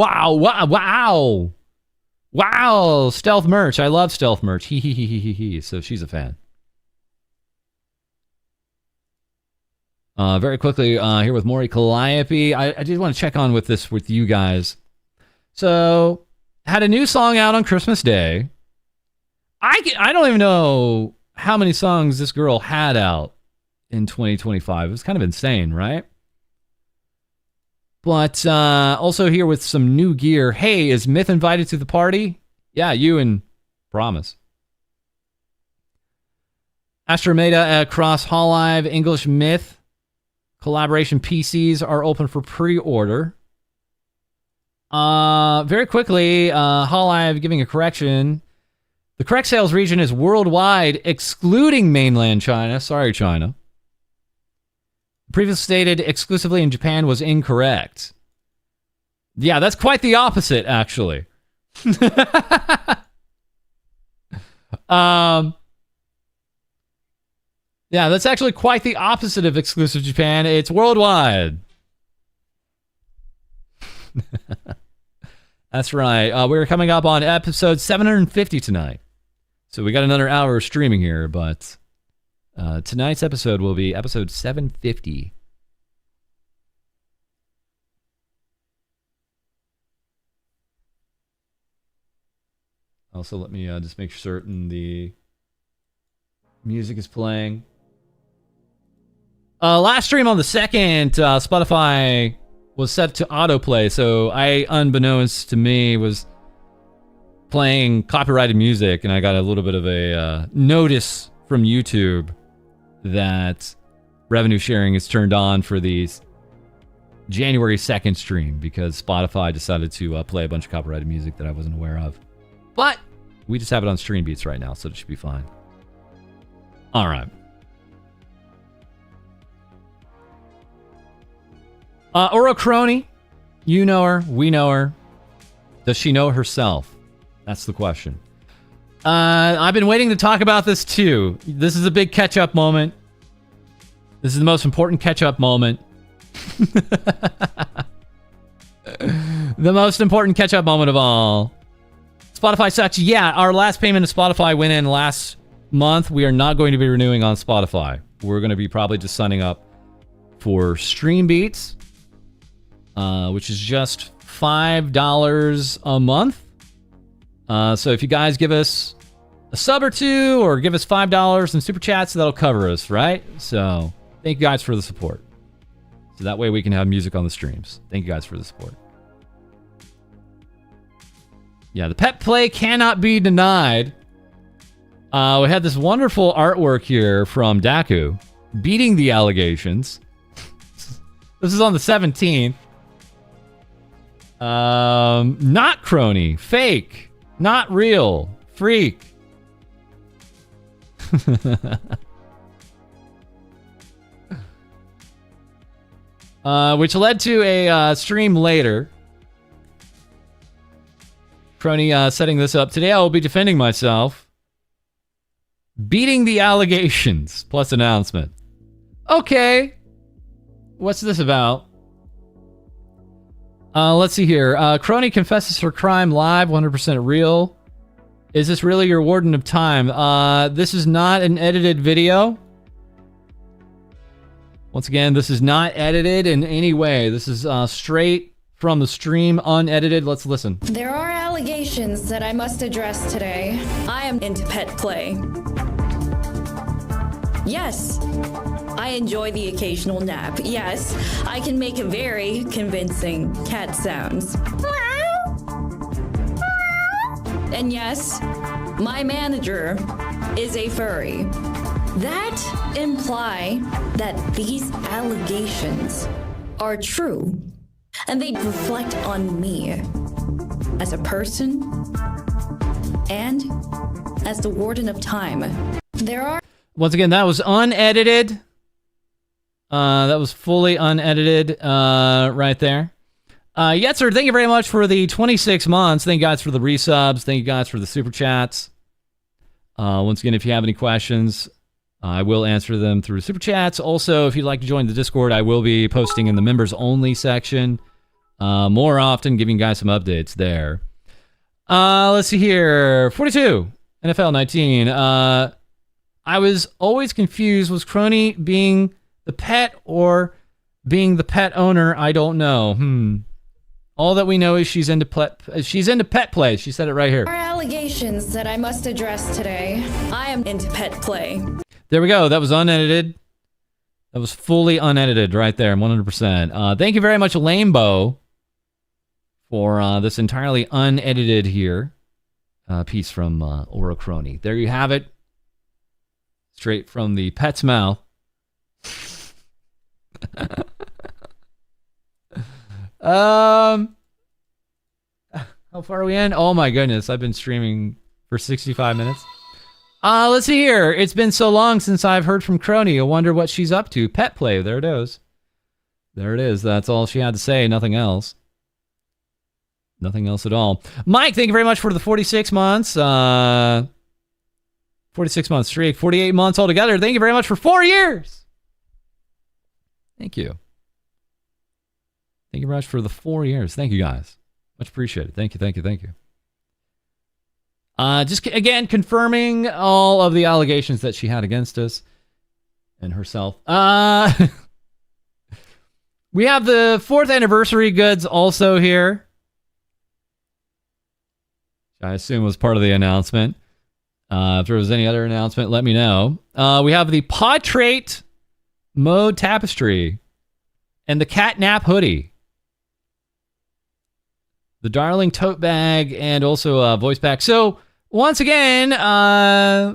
Wow, stealth merch. I love stealth merch. He. So she's a fan. Very quickly, here with Maury Calliope. I did want to check on with you guys. So, had a new song out on Christmas Day. I don't even know how many songs this girl had out in 2025. It was kind of insane, right? But also here with some new gear. Hey, is Myth invited to the party? Yeah, you and Promise. Astromeda across Hall Live English Myth. Collaboration PCs are open for pre-order. Very quickly, Hall Live giving a correction. The correct sales region is worldwide, excluding mainland China. Sorry, China. Previously stated exclusively in Japan was incorrect. Yeah, that's quite the opposite, actually. Yeah, that's actually quite the opposite of exclusive Japan. It's worldwide. That's right. We're coming up on episode 750 tonight. So we got another hour of streaming here, but tonight's episode will be episode 750. Also, let me just make certain the music is playing. Last stream on the 2nd, Spotify was set to autoplay, so I, unbeknownst to me, was playing copyrighted music, and I got a little bit of a notice from YouTube that revenue sharing is turned on for the January 2nd stream because Spotify decided to play a bunch of copyrighted music that I wasn't aware of. But we just have it on Stream Beats right now, so it should be fine. All right. Orocrony, you know her, we know her. Does she know herself? That's the question. I've been waiting to talk about this too. This is a big catch-up moment. This is the most important catch-up moment. The most important catch-up moment of all. Spotify sucks. Yeah, our last payment to Spotify went in last month. We are not going to be renewing on Spotify. We're going to be probably just signing up for Stream Beats, which is just $5 a month. So if you guys give us a sub or two or give us $5 in super chats, that'll cover us, right? So thank you guys for the support. So that way we can have music on the streams. Thank you guys for the support. Yeah, the pet play cannot be denied. We had this wonderful artwork here from Daku, beating the allegations. This is on the 17th. Not crony, fake, not real, freak. Which led to a stream later. Crony setting this up. Today I will be defending myself. Beating the allegations plus announcement. Okay. What's this about? Let's see here. Crony confesses her crime live, 100% real. Is this really your Warden of Time? This is not an edited video. Once again, this is not edited in any way. This is straight from the stream, unedited. Let's listen. There are allegations that I must address today. I am into pet play. Yes, I enjoy the occasional nap. Yes, I can make very convincing cat sounds. And yes, my manager is a furry. That imply that these allegations are true, and they reflect on me as a person and as the Warden of Time. There are... Once again, that was unedited. That was fully unedited right there. Yetzer, thank you very much for the 26 months. Thank you guys for the resubs. Thank you guys for the super chats. Once again, if you have any questions, I will answer them through super chats. Also, if you'd like to join the Discord, I will be posting in the members only section more often, giving you guys some updates there. Let's see here. 42, NFL 19. I was always confused. Was Crony being the pet or being the pet owner? I don't know. All that we know is she's into pet play. She said it right here. There are allegations that I must address today. I am into pet play. There we go. That was unedited. That was fully unedited right there, 100%. Thank you very much, Lambo, for this entirely unedited here piece from Aura Crony. There you have it. Straight from the pet's mouth. How far are we in? Oh my goodness, I've been streaming for 65 minutes. Let's see here. It's been so long since I've heard from Crony. I wonder what she's up to. Pet play. There it is. There it is. That's all she had to say. Nothing else. Nothing else at all. Mike, thank you very much for the 46 months. 46 months streak. 48 months altogether. Thank you very much for 4 years. Thank you. Thank you very much for the 4 years. Thank you, guys. Much appreciated. Thank you, thank you, thank you. Just, again, confirming all of the allegations that she had against us and herself. We have the 4th anniversary goods also here. Which I assume was part of the announcement. If there was any other announcement, let me know. We have the portrait mode tapestry and the catnap hoodie. The darling tote bag and also a voice pack. So, once again, the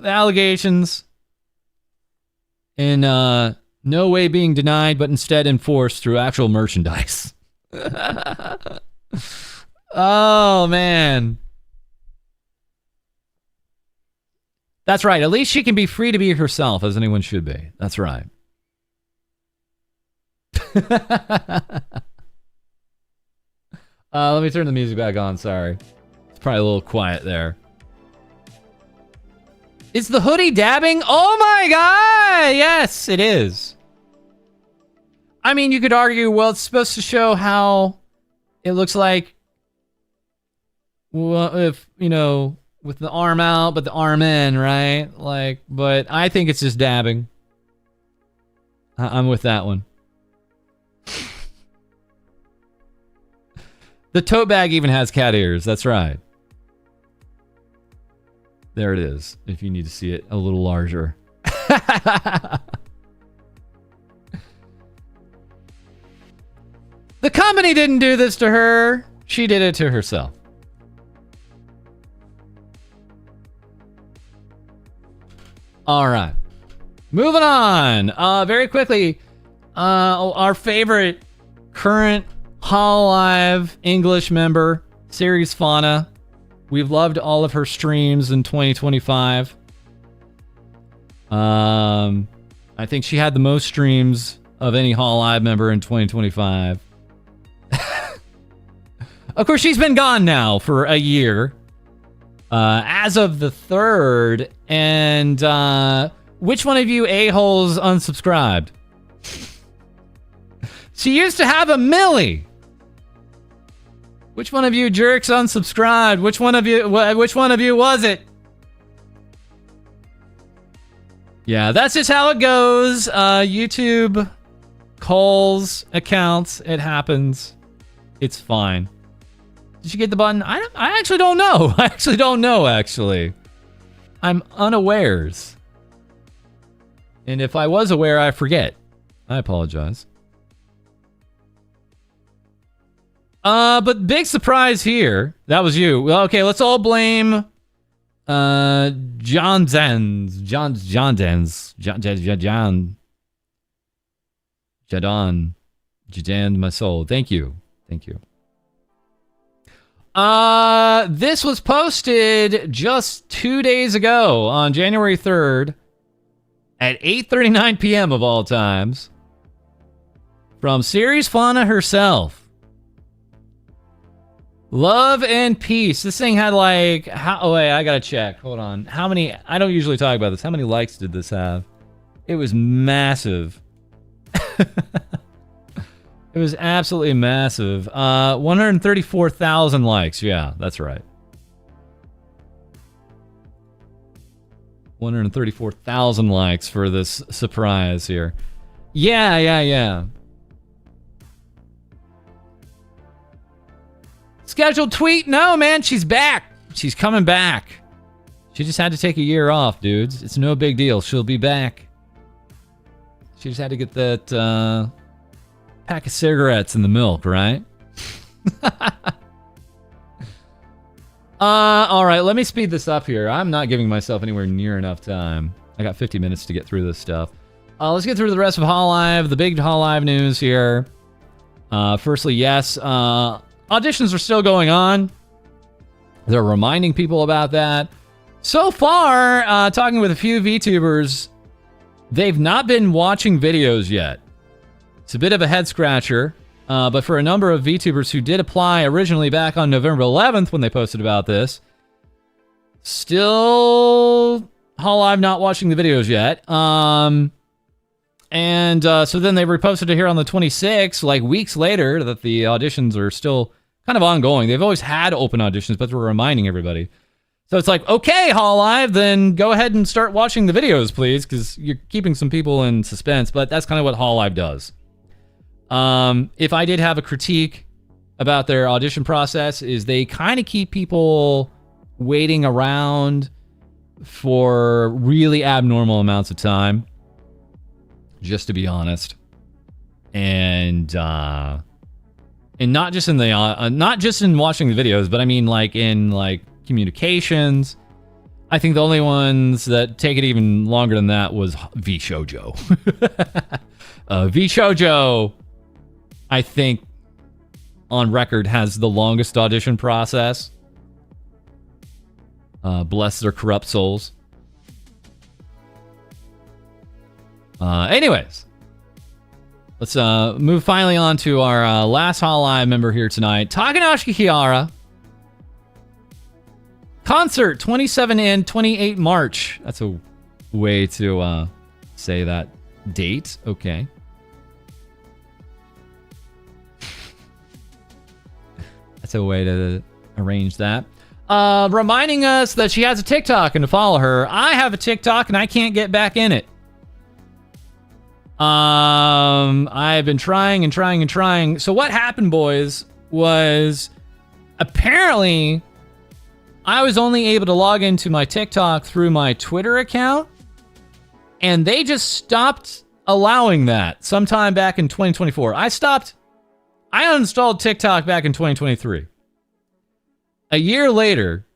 allegations in no way being denied, but instead enforced through actual merchandise. Oh, man. That's right. At least she can be free to be herself, as anyone should be. That's right. Let me turn the music back on. Sorry. It's probably a little quiet there. Is the hoodie dabbing? Oh my god! Yes, it is. I mean, you could argue, well, it's supposed to show how it looks like, well, if, you know, with the arm out, but the arm in, right? Like, but I think it's just dabbing. I'm with that one. The tote bag even has cat ears. That's right. There it is, if you need to see it a little larger. The company didn't do this to her. She did it to herself. All right. Moving on. Very quickly, our favorite current Hololive English member, Series Fauna. We've loved all of her streams in 2025. I think she had the most streams of any Hololive member in 2025. Of course, she's been gone now for a year. As of the 3rd. And which one of you a-holes unsubscribed? She used to have a milli. Which one of you jerks unsubscribed? Which one of you was it? Yeah, that's just how it goes. YouTube calls accounts. It happens. It's fine. Did you get the button? I actually don't know. I actually don't know, actually. I'm unawares. And if I was aware, I forget. I apologize. But big surprise here. That was you. Well, okay, let's all blame John Jadon, my soul. Thank you. This was posted just 2 days ago on January 3rd at 8:39 p.m. of all times from Series Fauna herself. Love and peace. This thing had like, oh wait, I gotta check. Hold on. How many, I don't usually talk about this. How many likes did this have? It was massive. It was absolutely massive. 134,000 likes. Yeah, that's right. 134,000 likes for this surprise here. Yeah. Scheduled tweet? No, man, she's back. She's coming back. She just had to take a year off, dudes. It's no big deal. She'll be back. She just had to get that pack of cigarettes and the milk, right? All right, let me speed this up here. I'm not giving myself anywhere near enough time. I got 50 minutes to get through this stuff. Let's get through the rest of Hololive, the big Hololive news here. Firstly, yes, auditions are still going on. They're reminding people about that. So far, talking with a few VTubers, they've not been watching videos yet. It's a bit of a head scratcher, but for a number of VTubers who did apply originally back on November 11th when they posted about this, still Hololive not watching the videos yet. So then they reposted it here on the 26th, like weeks later, that the auditions are still kind of ongoing. They've always had open auditions, but they're reminding everybody. So it's like, okay, Hololive, then go ahead and start watching the videos, please, because you're keeping some people in suspense, but that's kind of what Hololive does. If I did have a critique about their audition process, is they kind of keep people waiting around for really abnormal amounts of time, just to be honest. And not just in the not just in watching the videos, but I mean like in like communications. I think the only ones that take it even longer than that was VShojo. VShojo, I think, on record has the longest audition process. Bless their corrupt souls. Anyways, let's move finally on to our last Hololive member here tonight, Takanashi Kiara. Concert 27 and 28 March. That's a way to say that date. Okay. That's a way to arrange that. Reminding us that she has a TikTok and to follow her. I have a TikTok and I can't get back in it. I've been trying. So what happened, boys, was apparently I was only able to log into my TikTok through my Twitter account, and they just stopped allowing that sometime back in 2024. I uninstalled TikTok back in 2023. A year later,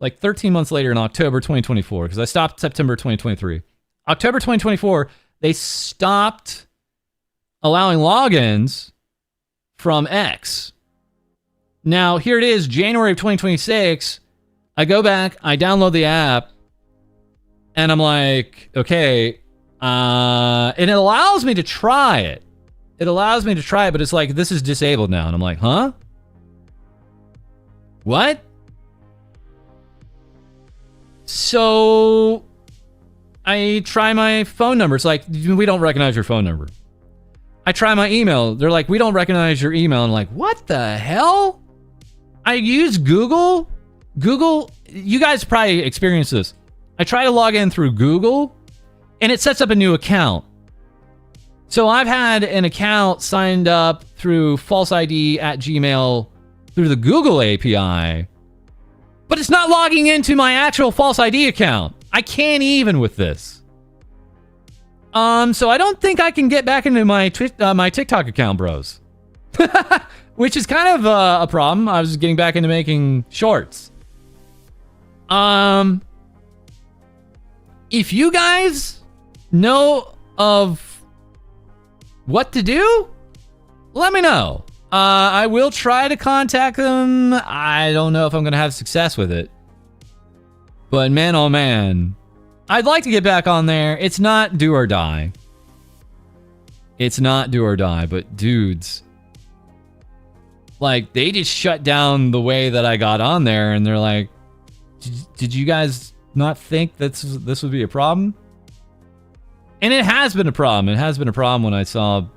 like 13 months later in October 2024, because I stopped September 2023. October 2024, they stopped allowing logins from X. Now, here it is, January of 2026. I go back, I download the app, and I'm like, okay, and it allows me to try it. It allows me to try it, but it's like, this is disabled now. And I'm like, huh? What? So I try my phone number. It's like, we don't recognize your phone number. I try my email. They're like, we don't recognize your email. And I'm like, what the hell? I use Google. Google, you guys probably experienced this. I try to log in through Google, and it sets up a new account. So I've had an account signed up through FalseEyeD at Gmail through the Google API, but it's not logging into my actual FalseEyeD account. I can't even with this. So I don't think I can get back into my my TikTok account, bros. Which is kind of a problem. I was getting back into making shorts. If you guys know of what to do, let me know. I will try to contact them. I don't know if I'm going to have success with it. But man, oh man, I'd like to get back on there. It's not do or die. It's not do or die, but dudes, like, they just shut down the way that I got on there, and they're like, did you guys not think this would be a problem? And it has been a problem. It has been a problem when I saw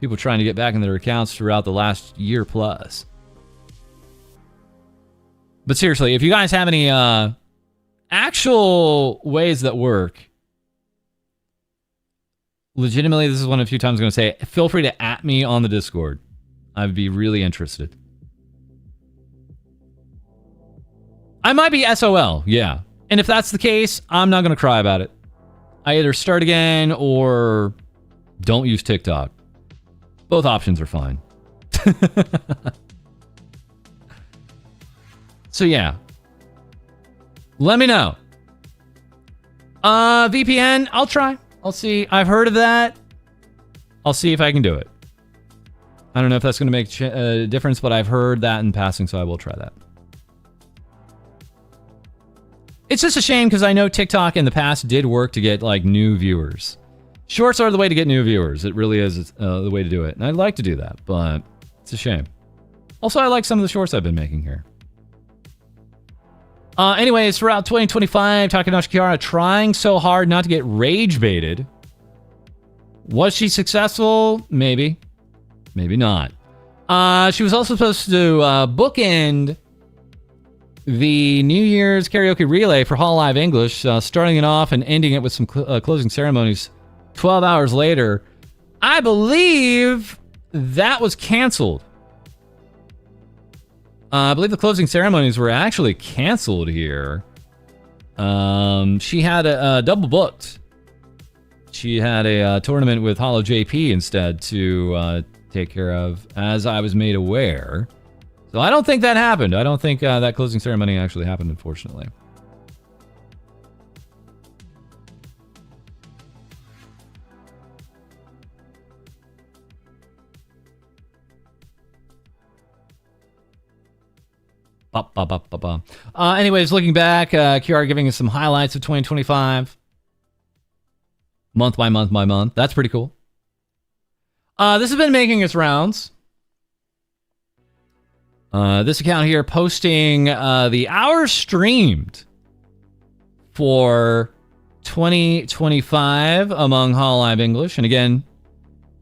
people trying to get back in their accounts throughout the last year plus. But seriously, if you guys have any actual ways that work, legitimately, this is one of the few times I'm going to say, feel free to @ me on the Discord. I'd be really interested. I might be SOL, yeah. And if that's the case, I'm not going to cry about it. I either start again or don't use TikTok. Both options are fine. So yeah. Let me know. VPN, I'll try. I'll see. I've heard of that. I'll see if I can do it. I don't know if that's going to make a difference, but I've heard that in passing, so I will try that. It's just a shame because I know TikTok in the past did work to get like new viewers. Shorts are the way to get new viewers. It really is the way to do it. And I'd like to do that, but it's a shame. Also, I like some of the shorts I've been making here. Anyways, throughout 2025, Takanashi Kiara trying so hard not to get rage baited. Was she successful? Maybe. Maybe not. She was also supposed to bookend the New Year's karaoke relay for Hall Live English, starting it off and ending it with some closing ceremonies 12 hours later. I believe that was canceled. I believe the closing ceremonies were actually canceled here. She had a double booked. She had a tournament with Hollow JP instead to take care of, as I was made aware. So I don't think that happened. I don't think that closing ceremony actually happened, unfortunately. Anyways, looking back, Kiara giving us some highlights of 2025. Month by month by month. That's pretty cool. This has been making its rounds. This account here posting the hours streamed for 2025 among Hall Live English. And again,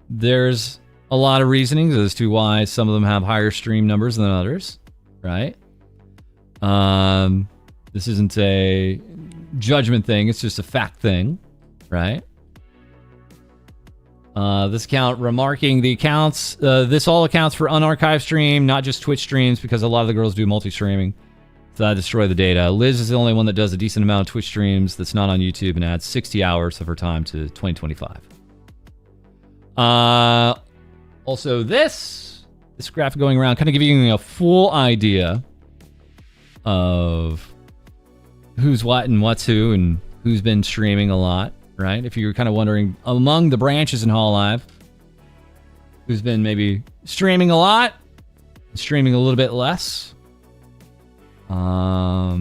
there's a lot of reasonings as to why some of them have higher stream numbers than others, right? This isn't a judgment thing. It's just a fact thing, right? This account remarking the accounts. This all accounts for unarchived stream, not just Twitch streams, because a lot of the girls do multi-streaming. So I destroy the data. Liz is the only one that does a decent amount of Twitch streams that's not on YouTube and adds 60 hours of her time to 2025. Also, this graphic going around, kind of giving you a full idea of who's what and what's who and who's been streaming a lot, right? If you're kind of wondering among the branches in Hololive, who's been maybe streaming a lot, streaming a little bit less. A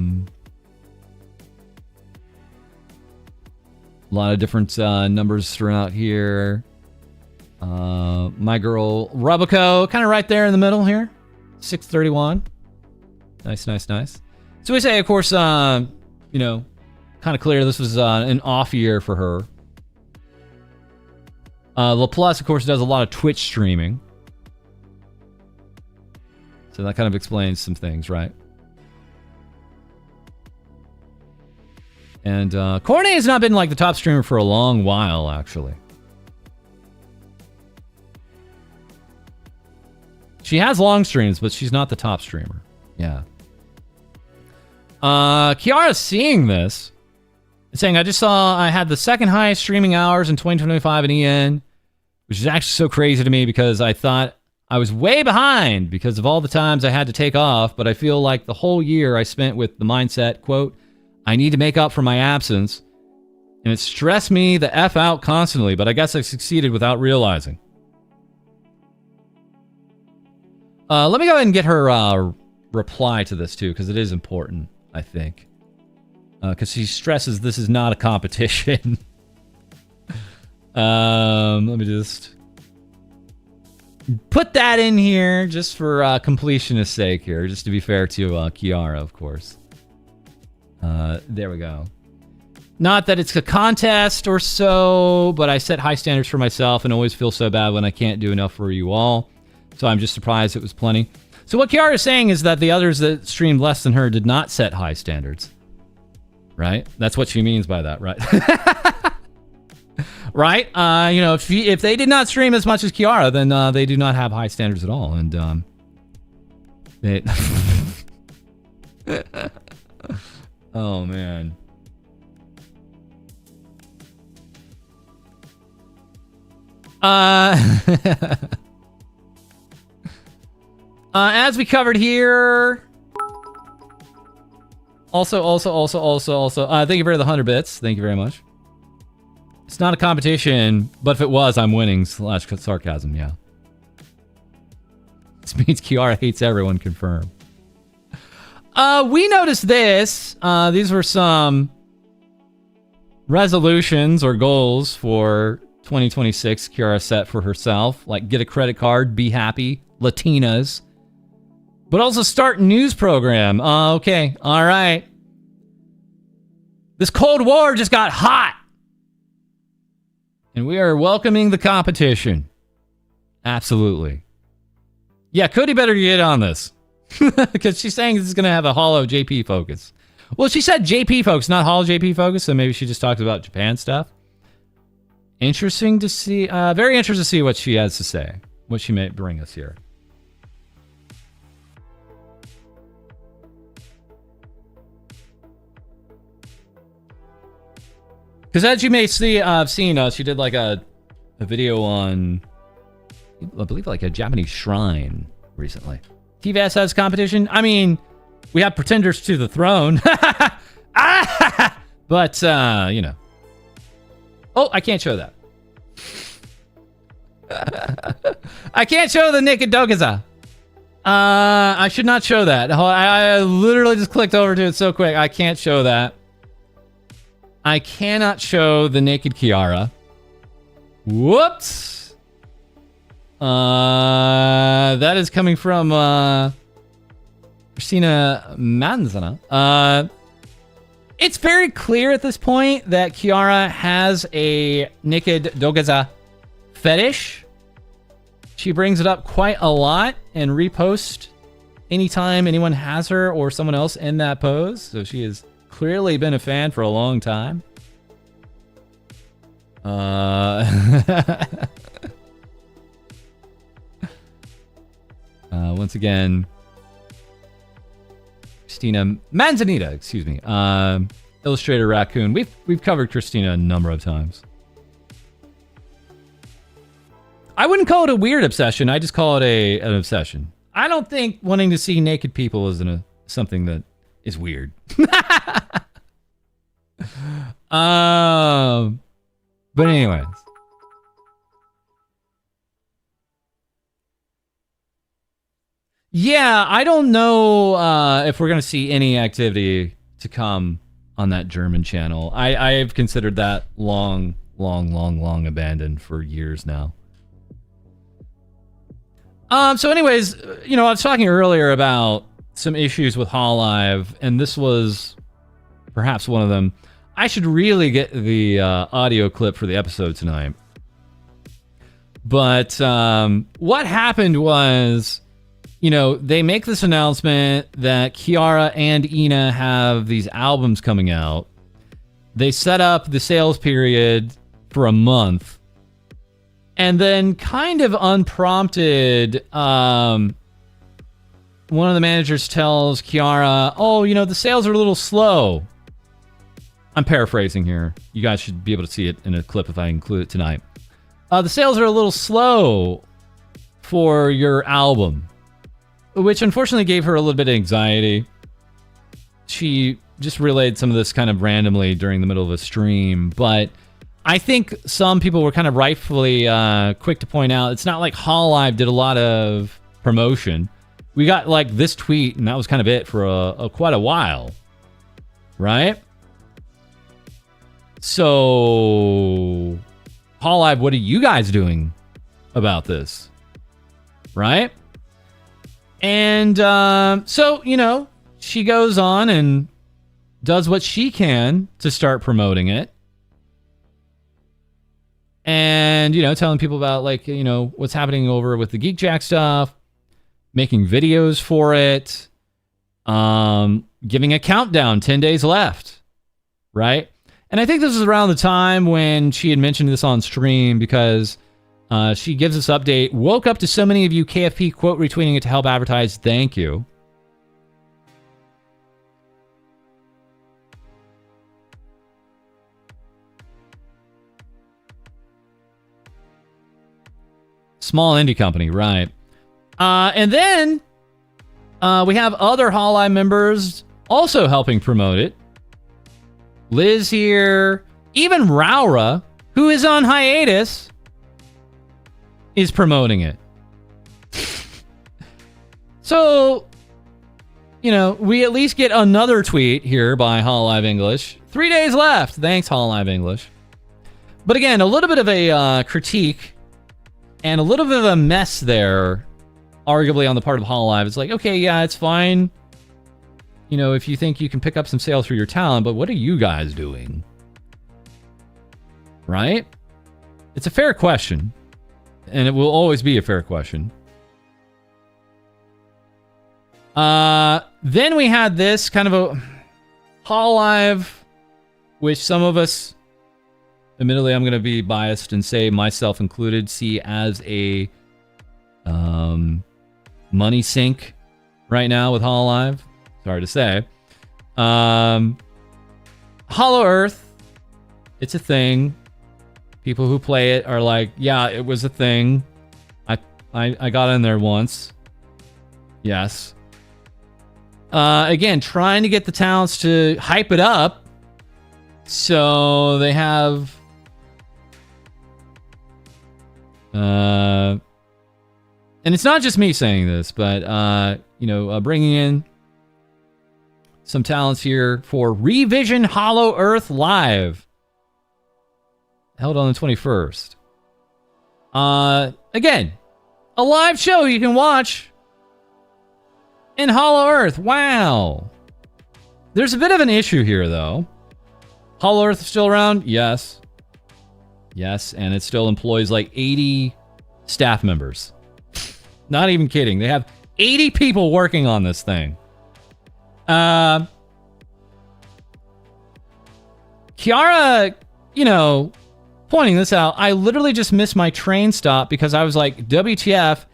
lot of different numbers thrown out here. My girl Rubico, kind of right there in the middle here. 631. Nice, nice, nice. So we say, of course, you know, kind of clear this was an off year for her. LaPlus, of course, does a lot of Twitch streaming. So that kind of explains some things, right? And Cornet has not been like the top streamer for a long while, actually. She has long streams, but she's not the top streamer. Yeah. Kiara's seeing this. Saying, I just saw I had the second highest streaming hours in 2025 in EN, which is actually so crazy to me because I thought I was way behind because of all the times I had to take off, but I feel like the whole year I spent with the mindset, quote, I need to make up for my absence, and it stressed me the F out constantly, but I guess I succeeded without realizing. Let me go ahead and get her reply to this, too, because it is important, I think. Because she stresses this is not a competition. Let me just put that in here just for completionist's sake here, just to be fair to Kiara, of course. There we go. Not that it's a contest or so, but I set high standards for myself and always feel so bad when I can't do enough for you all. So I'm just surprised it was plenty. So what Kiara is saying is that the others that streamed less than her did not set high standards. Right? That's what she means by that, right? Right? You know, if they did not stream as much as Kiara, then they do not have high standards at all. And they... Oh, man. As we covered here... Also, thank you for the 100 bits. Thank you very much. It's not a competition, but if it was, I'm winning. / sarcasm, yeah. This means Kiara hates everyone, confirmed. We noticed this. These were some resolutions or goals for 2026 Kiara set for herself. Like, get a credit card, be happy, Latinas. But also start news program. Okay, all right. This Cold War just got hot. And we are welcoming the competition. Absolutely. Yeah, Cody better get on this. Because she's saying this is going to have a hollow JP focus. Well, she said JP focus, not hollow JP focus, so maybe she just talked about Japan stuff. Interesting to see. Very interesting to see what she has to say. What she may bring us here. Because as you may see, have seen, she did like a video on, I believe, like a Japanese shrine recently. TVS has competition. I mean, we have pretenders to the throne. But, you know. Oh, I can't show that. I can't show the naked Dogaza. I should not show that. I literally just clicked over to it so quick. I can't show that. I cannot show the naked Kiara. Whoops. That is coming from Christina Manzana. It's very clear at this point that Kiara has a naked Dogaza fetish. She brings it up quite a lot and reposts anytime anyone has her or someone else in that pose. So she has clearly been a fan for a long time. Once again, Christina Manzanita, excuse me. Illustrator Raccoon. We've covered Christina a number of times. I wouldn't call it a weird obsession. I just call it an obsession. I don't think wanting to see naked people is something that is weird. But anyways. Yeah, I don't know if we're going to see any activity to come on that German channel. I've considered that long abandoned for years now. So anyways, you know, I was talking earlier about some issues with Hololive, and this was perhaps one of them. I should really get the audio clip for the episode tonight. But what happened was, you know, they make this announcement that Kiara and Ina have these albums coming out. They set up the sales period for a month. And then kind of unprompted, one of the managers tells Kiara, oh, you know, the sales are a little slow. I'm paraphrasing here. You guys should be able to see it in a clip if I include it tonight. The sales are a little slow for your album, which unfortunately gave her a little bit of anxiety. She just relayed some of this kind of randomly during the middle of a stream, but I think some people were kind of rightfully quick to point out it's not like Hololive did a lot of promotion. We got like this tweet, and that was kind of it for quite a while, right? So, Hololive, what are you guys doing about this, right? And so, you know, she goes on and does what she can to start promoting it. And, you know, telling people about, like, you know, what's happening over with the Geek Jack stuff, making videos for it, giving a countdown, 10 days left, right? And I think this is around the time when she had mentioned this on stream, because she gives this update. Woke up to so many of you KFP quote retweeting it to help advertise. Thank you. Small indie company, right. And then we have other Hololive members also helping promote it. Liz here. Even Raura, who is on hiatus, is promoting it. So, you know, we at least get another tweet here by Hololive English. 3 days left. Thanks, Hololive English. But again, a little bit of a critique and a little bit of a mess there, arguably on the part of Hololive. It's like, okay, yeah, it's fine, you know, if you think you can pick up some sales for your talent, but what are you guys doing? Right? It's a fair question, and it will always be a fair question. Then we had this kind of a Hololive, which some of us, admittedly, I'm going to be biased and say myself included, see as a money sink right now with Hololive. Sorry to say. Hollow Earth, it's a thing. People who play it are like, yeah, it was a thing. I got in there once. Yes. Again, trying to get the talents to hype it up. So they have and it's not just me saying this, but you know, bringing in some talents here for Revision Hollow Earth Live, held on the 21st. Again, a live show you can watch in Hollow Earth. Wow. There's a bit of an issue here, though. Hollow Earth is still around? Yes. Yes, and it still employs like 80 staff members. Not even kidding. They have 80 people working on this thing. Kiara, you know, pointing this out, I literally just missed my train stop because I was like, WTF,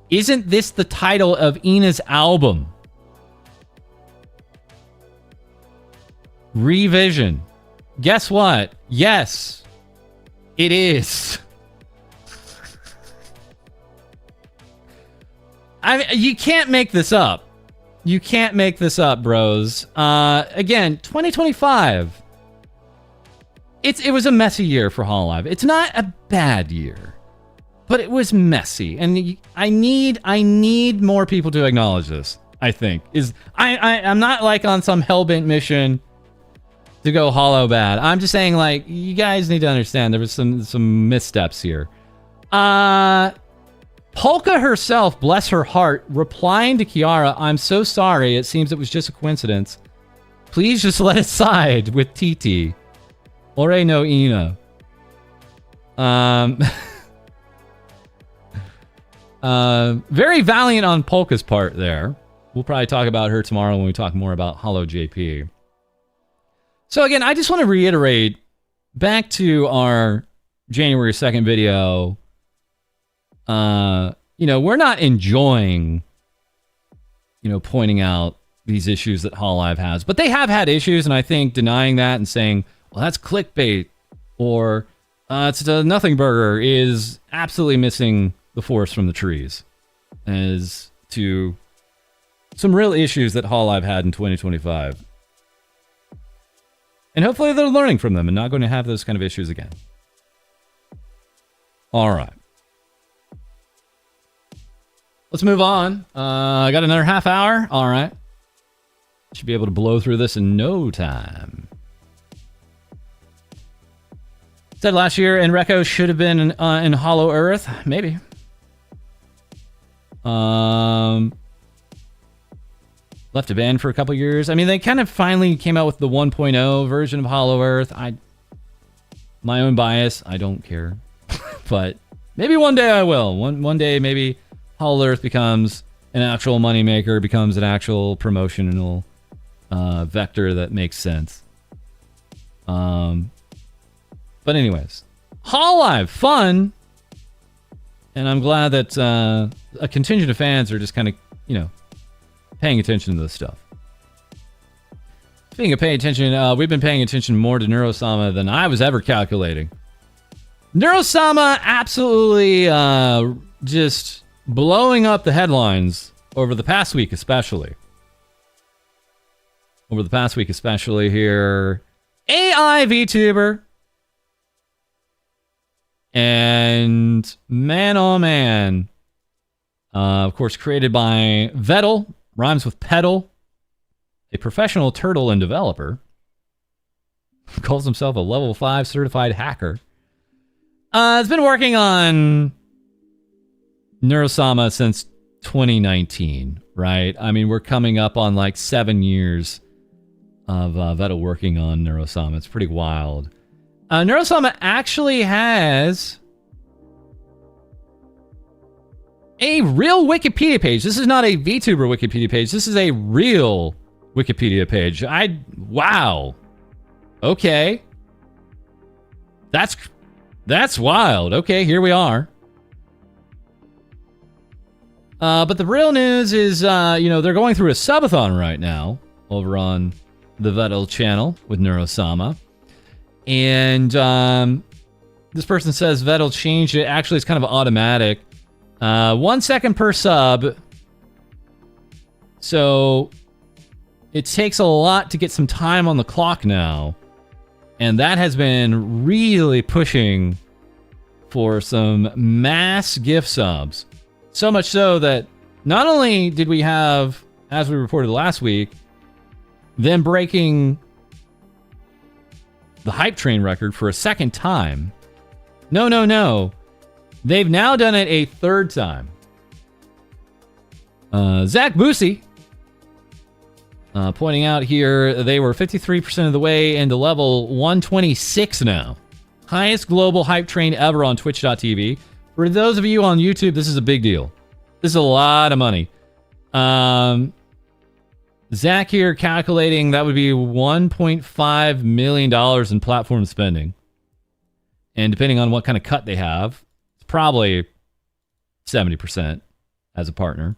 isn't this the title of Ina's album? Revision. Guess what? Yes, it is. You can't make this up. You can't make this up, bros. Again, 2025. it was a messy year for Hololive. It's not a bad year, but it was messy, and I need more people to acknowledge this. I think I'm not like on some hellbent mission to go hollow bad. I'm just saying, like, you guys need to understand there was some missteps here. Polka herself, bless her heart, replying to Kiara, "I'm so sorry. It seems it was just a coincidence. Please just let it slide with TT. Ore no Ina." Very valiant on Polka's part there. We'll probably talk about her tomorrow when we talk more about Hollow JP. So again, I just want to reiterate back to our January 2nd video. We're not enjoying, pointing out these issues that Hololive has, but they have had issues, and I think denying that and saying, well, that's clickbait, or it's a nothing burger, is absolutely missing the forest from the trees as to some real issues that Hololive had in 2025. And hopefully they're learning from them and not going to have those kind of issues again. All right. Let's move on. I got another half hour. All right. Should be able to blow through this in no time. Said last year, Enreco should have been in Hollow Earth. Maybe. Left a band for a couple years. I mean, they kind of finally came out with the 1.0 version of Hollow Earth. My own bias, I don't care. But maybe one day I will. One day maybe Hollow Earth becomes an actual moneymaker, becomes an actual promotional vector that makes sense. But anyways, Hololive, fun. And I'm glad that a contingent of fans are just kind of, paying attention to this stuff. Speaking of paying attention, we've been paying attention more to Neurosama than I was ever calculating. Neurosama absolutely just blowing up the headlines over the past week, especially. Here. AI VTuber. And man, oh man. Of course, created by Vettel. Rhymes with pedal. A professional turtle and developer. Calls himself a level 5 certified hacker. Has been working on Neurosama since 2019, right? I mean, we're coming up on like 7 years of Vettel working on Neurosama. It's pretty wild. Neurosama actually has a real Wikipedia page. This is not a VTuber Wikipedia page. This is a real Wikipedia page. Wow. Okay. That's wild. Okay, here we are. But the real news is, they're going through a subathon right now over on the Vettel channel with Neurosama. And this person says Vettel changed it. Actually, it's kind of automatic. 1 second per sub. So it takes a lot to get some time on the clock now. And that has been really pushing for some mass gift subs. So much so that not only did we have, as we reported last week, them breaking the hype train record for a second time. No. They've now done it a third time. Zach Boosie pointing out here they were 53% of the way into level 126 now. Highest global hype train ever on Twitch.tv. For those of you on YouTube, this is a big deal. This is a lot of money. Zach here calculating that would be $1.5 million in platform spending. And depending on what kind of cut they have, it's probably 70% as a partner.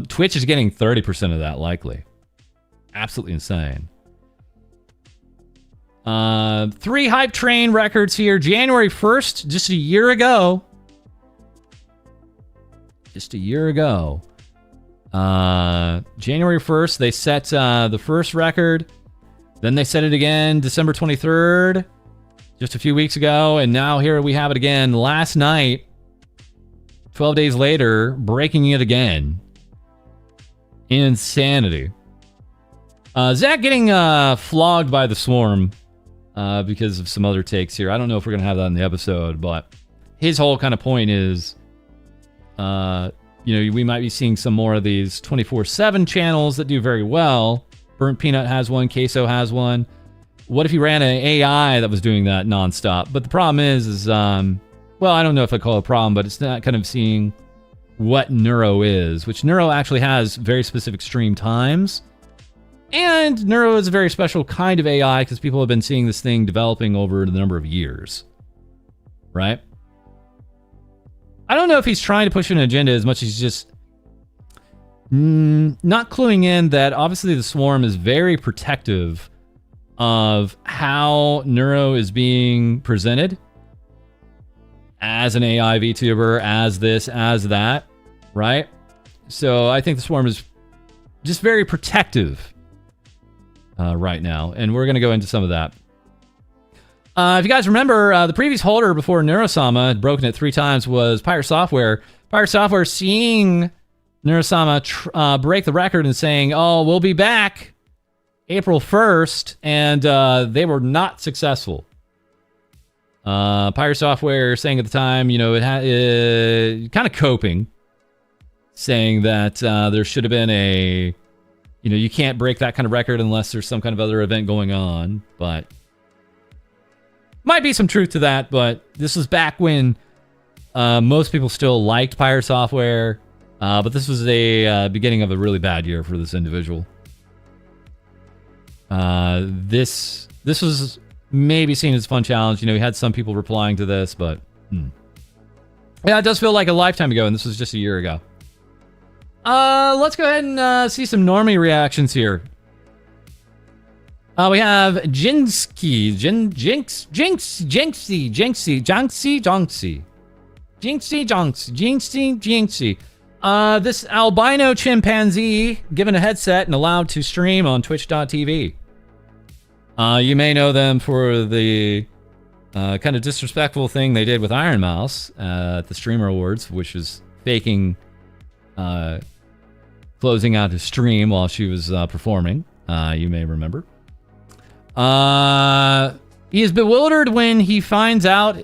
Twitch is getting 30% of that, likely. Absolutely insane. 3 hype train records here. January 1st, just a year ago. January 1st, they set the first record. Then they said it again December 23rd, just a few weeks ago. And now here we have it again last night, 12 days later, breaking it again. Insanity. Zach getting flogged by the swarm because of some other takes here. I don't know if we're going to have that in the episode, but his whole kind of point is, we might be seeing some more of these 24/7 channels that do very well. Burnt Peanut has one. Queso has one. What if you ran an AI that was doing that nonstop? But the problem is well, I don't know if I call it a problem, but it's not kind of seeing what Neuro is, which Neuro actually has very specific stream times. And Neuro is a very special kind of AI because people have been seeing this thing developing over the number of years. Right? I don't know if he's trying to push an agenda as much as he's just not cluing in that obviously the swarm is very protective of how Neuro is being presented as an AI VTuber, as this, as that, right? So I think the swarm is just very protective right now, and we're going to go into some of that. If you guys remember, the previous holder before Neurosama had broken it 3 times was Pirate Software. Pirate Software seeing Neurosama break the record and saying, oh, we'll be back April 1st, and they were not successful. Pirate Software saying at the time, it kind of coping, saying that there should have been a, you can't break that kind of record unless there's some kind of other event going on, but might be some truth to that. But this was back when most people still liked Pirate Software, but this was a beginning of a really bad year for this individual. This was maybe seen as a fun challenge. We had some people replying to this, but yeah, it does feel like a lifetime ago, and this was just a year ago. Let's go ahead and see some normie reactions here. We have Jinxy, this albino chimpanzee given a headset and allowed to stream on twitch.tv. You may know them for the kind of disrespectful thing they did with ironmouse at the Streamer Awards, which is faking closing out his stream while she was performing. You may remember. He is bewildered when he finds out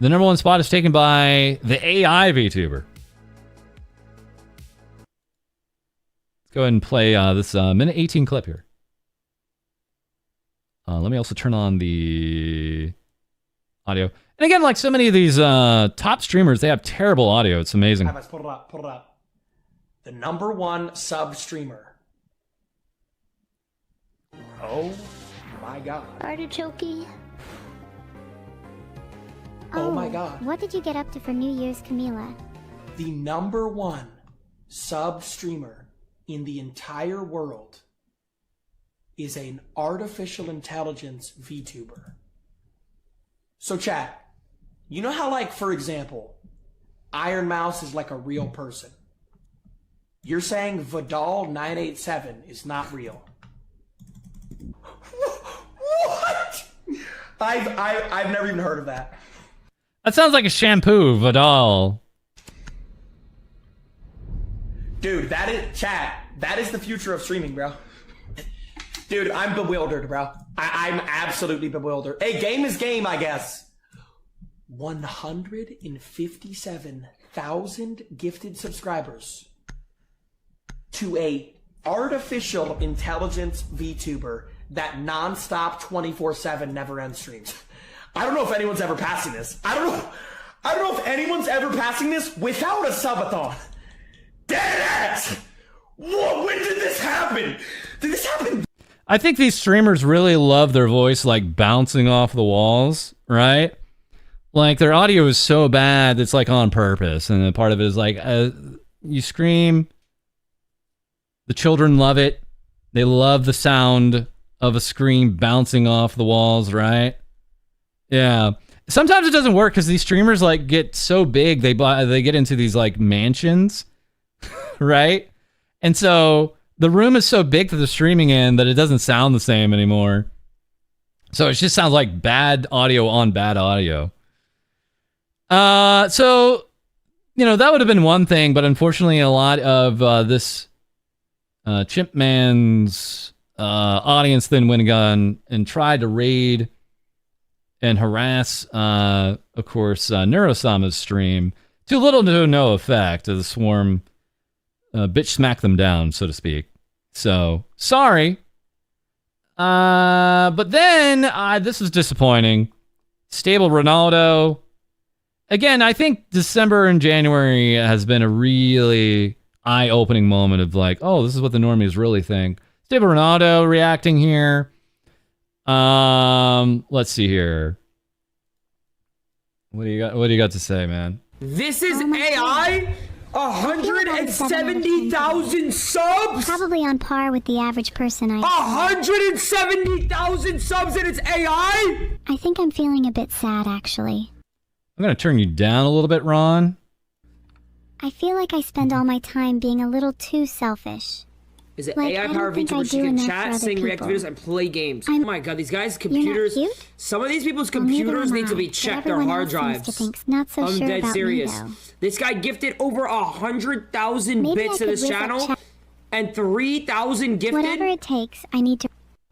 the #1 spot is taken by the AI VTuber. Let's go ahead and play this minute 18 clip here. Let me also turn on the audio. And again, like so many of these top streamers, they have terrible audio. It's amazing. Put it up. The #1 sub streamer. Oh my god. Artichoke. Oh my god. What did you get up to for New Year's, Camila? The #1 sub streamer in the entire world is an artificial intelligence VTuber. So chat, you know how, like, for example, ironmouse is like a real person? You're saying Vidal987 is not real? What? I've never even heard of that. That sounds like a shampoo, Vidal. Dude, that is the future of streaming, bro. Dude, I'm bewildered, bro. I'm absolutely bewildered. Hey, game is game, I guess. 157,000 gifted subscribers to a artificial intelligence VTuber that nonstop 24/7 never-end streams. I don't know if anyone's ever passing this. I don't know if anyone's ever passing this without a subathon. Deadass! What? When did this happen? Did this happen? I think these streamers really love their voice like bouncing off the walls, right? Like their audio is so bad that's like on purpose, and then part of it is like you scream. The children love it. They love the sound of a scream bouncing off the walls, right? Yeah. Sometimes it doesn't work because these streamers like get so big they get into these like mansions, right? And so the room is so big that they're streaming in that it doesn't sound the same anymore. So it just sounds like bad audio on bad audio. So, you know, that would have been one thing, but unfortunately a lot of this Chimp Man's audience then went and tried to raid and harass, of course, Neurosama's stream to little to no effect. The swarm bitch smacked them down, so to speak. So, sorry. But then, this is disappointing. Stable Ronaldo. Again, I think December and January has been a really eye-opening moment of like, oh, this is what the normies really think. Stable Ronaldo reacting here. Let's see here. What do you got to say, man? This is AI? 170,000 subs? Probably on par with the average person 170,000 subs and it's AI? I think I'm feeling a bit sad, actually. I'm going to turn you down a little bit, Ron. I feel like I spend all my time being a little too selfish. Is it Like, AI I don't powered think I VTubers? She do can enough for chat, other sing, react to people. videos, and play games. I'm- Oh my god, these guys' You're not computers. cute? Some of these people's Well, neither computers am need to I, be but checked. Their everyone hard else seems drives. to think not so I'm sure dead about serious. me, though. This guy gifted over 100,000 Maybe I bits to could this whiz up channel, chat- and 3,000 gifted. Whatever it takes, I need to...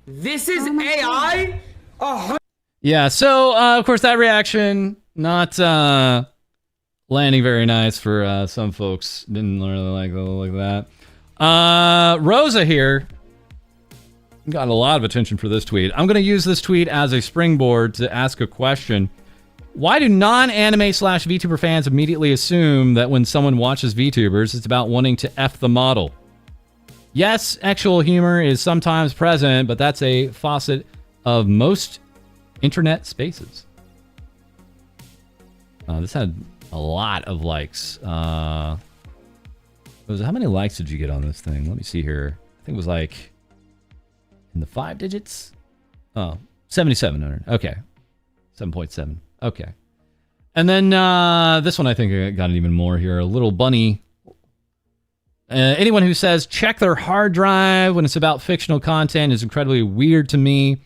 This is Oh my AI? Yeah, so, of course, that reaction, not landing very nice for some folks. Didn't really like that. Rosa here got a lot of attention for this tweet. I'm going to use this tweet as a springboard to ask a question. Why do non-anime/VTuber fans immediately assume that when someone watches VTubers, it's about wanting to F the model? Yes, actual humor is sometimes present, but that's a facet of most internet spaces. This had a lot of likes. How many likes did you get on this thing? Let me see here. I think it was like in the 5 digits. Oh, 7,700. Okay. 7.7. Okay. And then this one, I think I got even more here. A little bunny. Anyone who says check their hard drive when it's about fictional content is incredibly weird to me.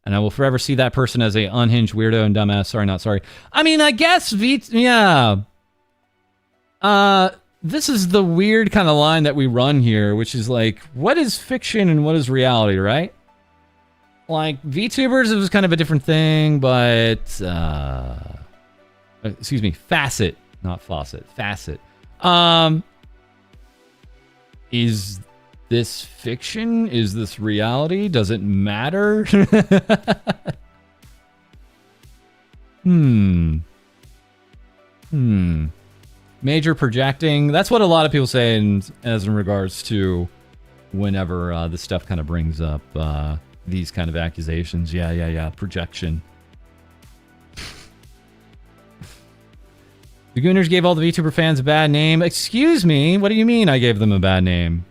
And I will forever see that person as a unhinged weirdo and dumbass. Sorry, not sorry. I mean, I guess yeah. This is the weird kind of line that we run here, which is like, what is fiction and what is reality, right? Like, VTubers, it was kind of a different thing, but, excuse me, facet, not faucet, facet. Is this fiction? Is this reality? Does it matter? Major projecting. That's what a lot of people say as in regards to whenever this stuff kind of brings up these kind of accusations. Yeah. Projection. The Gooners gave all the VTuber fans a bad name. Excuse me? What do you mean I gave them a bad name?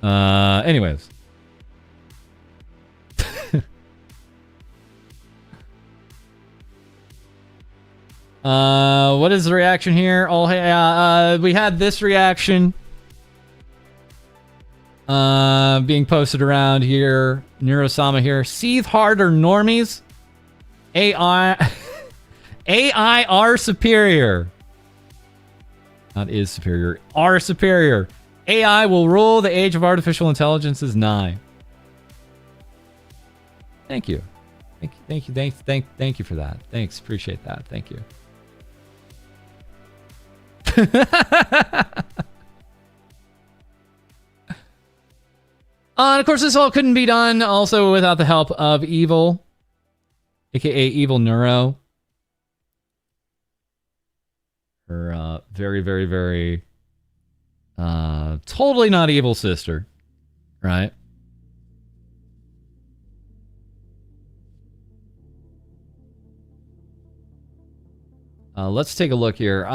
Anyways. What is the reaction here? Oh, hey, we had this reaction being posted around here. Neurosama here. Seethe harder, normies. AI are superior. Not is superior. Are superior. AI will rule. The age of artificial intelligence is nigh. Thank you. Thank you for that. Thanks. Appreciate that. Thank you. And of course, this all couldn't be done also without the help of Evil, aka Evil Neuro. Her very, very, very totally not evil sister, right? Let's take a look here.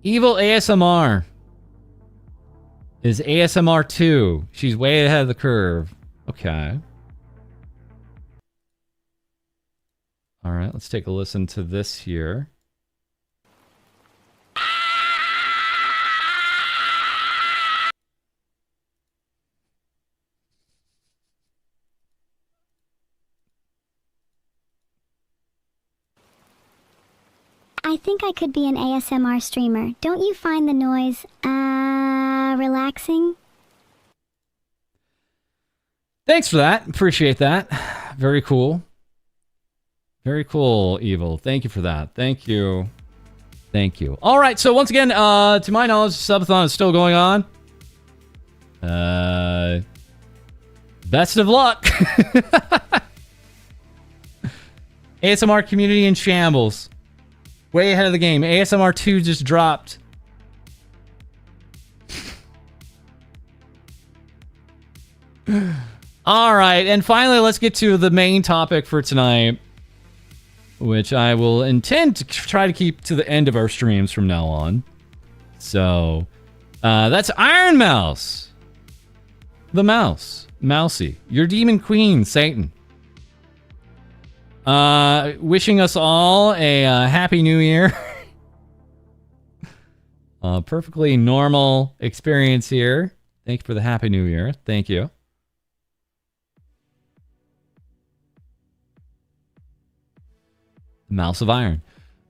Evil ASMR is ASMR 2. She's way ahead of the curve. Okay. All right, let's take a listen to this here. I think I could be an ASMR streamer. Don't you find the noise, relaxing? Thanks for that. Appreciate that. Very cool. Very cool, Evil. Thank you for that. Thank you. Thank you. All right, so once again, to my knowledge, the subathon is still going on. Best of luck. ASMR community in shambles. Way ahead of the game. ASMR 2 just dropped. All right, and finally, let's get to the main topic for tonight, which I will intend to try to keep to the end of our streams from now on. So, that's ironmouse. The mouse. Mousy. Your demon queen, Satan. Wishing us all a happy new year. Perfectly normal experience here. Thank you for the happy new year. Thank you. Mouse of Iron.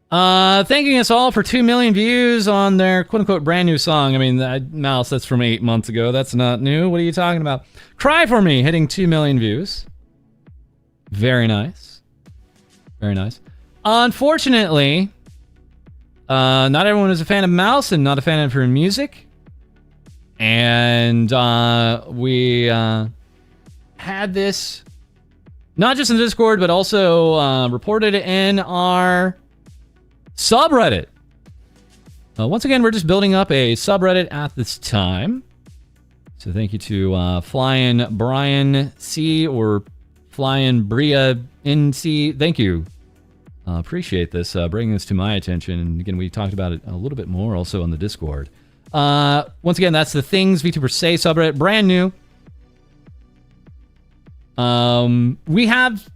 Thanking us all for 2 million views on their quote-unquote brand new song. I mean, that mouse, that's from 8 months ago. That's not new. What are you talking about? Cry For Me, hitting 2 million views. Very nice. Very nice. Unfortunately, not everyone is a fan of Mouse and not a fan of her music. And we had this not just in Discord, but also reported it in our subreddit. Once again, we're just building up a subreddit at this time. So thank you to Flying Brian C or Flying Bria NC. Thank you. Appreciate this, bringing this to my attention. And again, we talked about it a little bit more also on the Discord. Once again, that's the Things VTubers Say subreddit, brand new. We have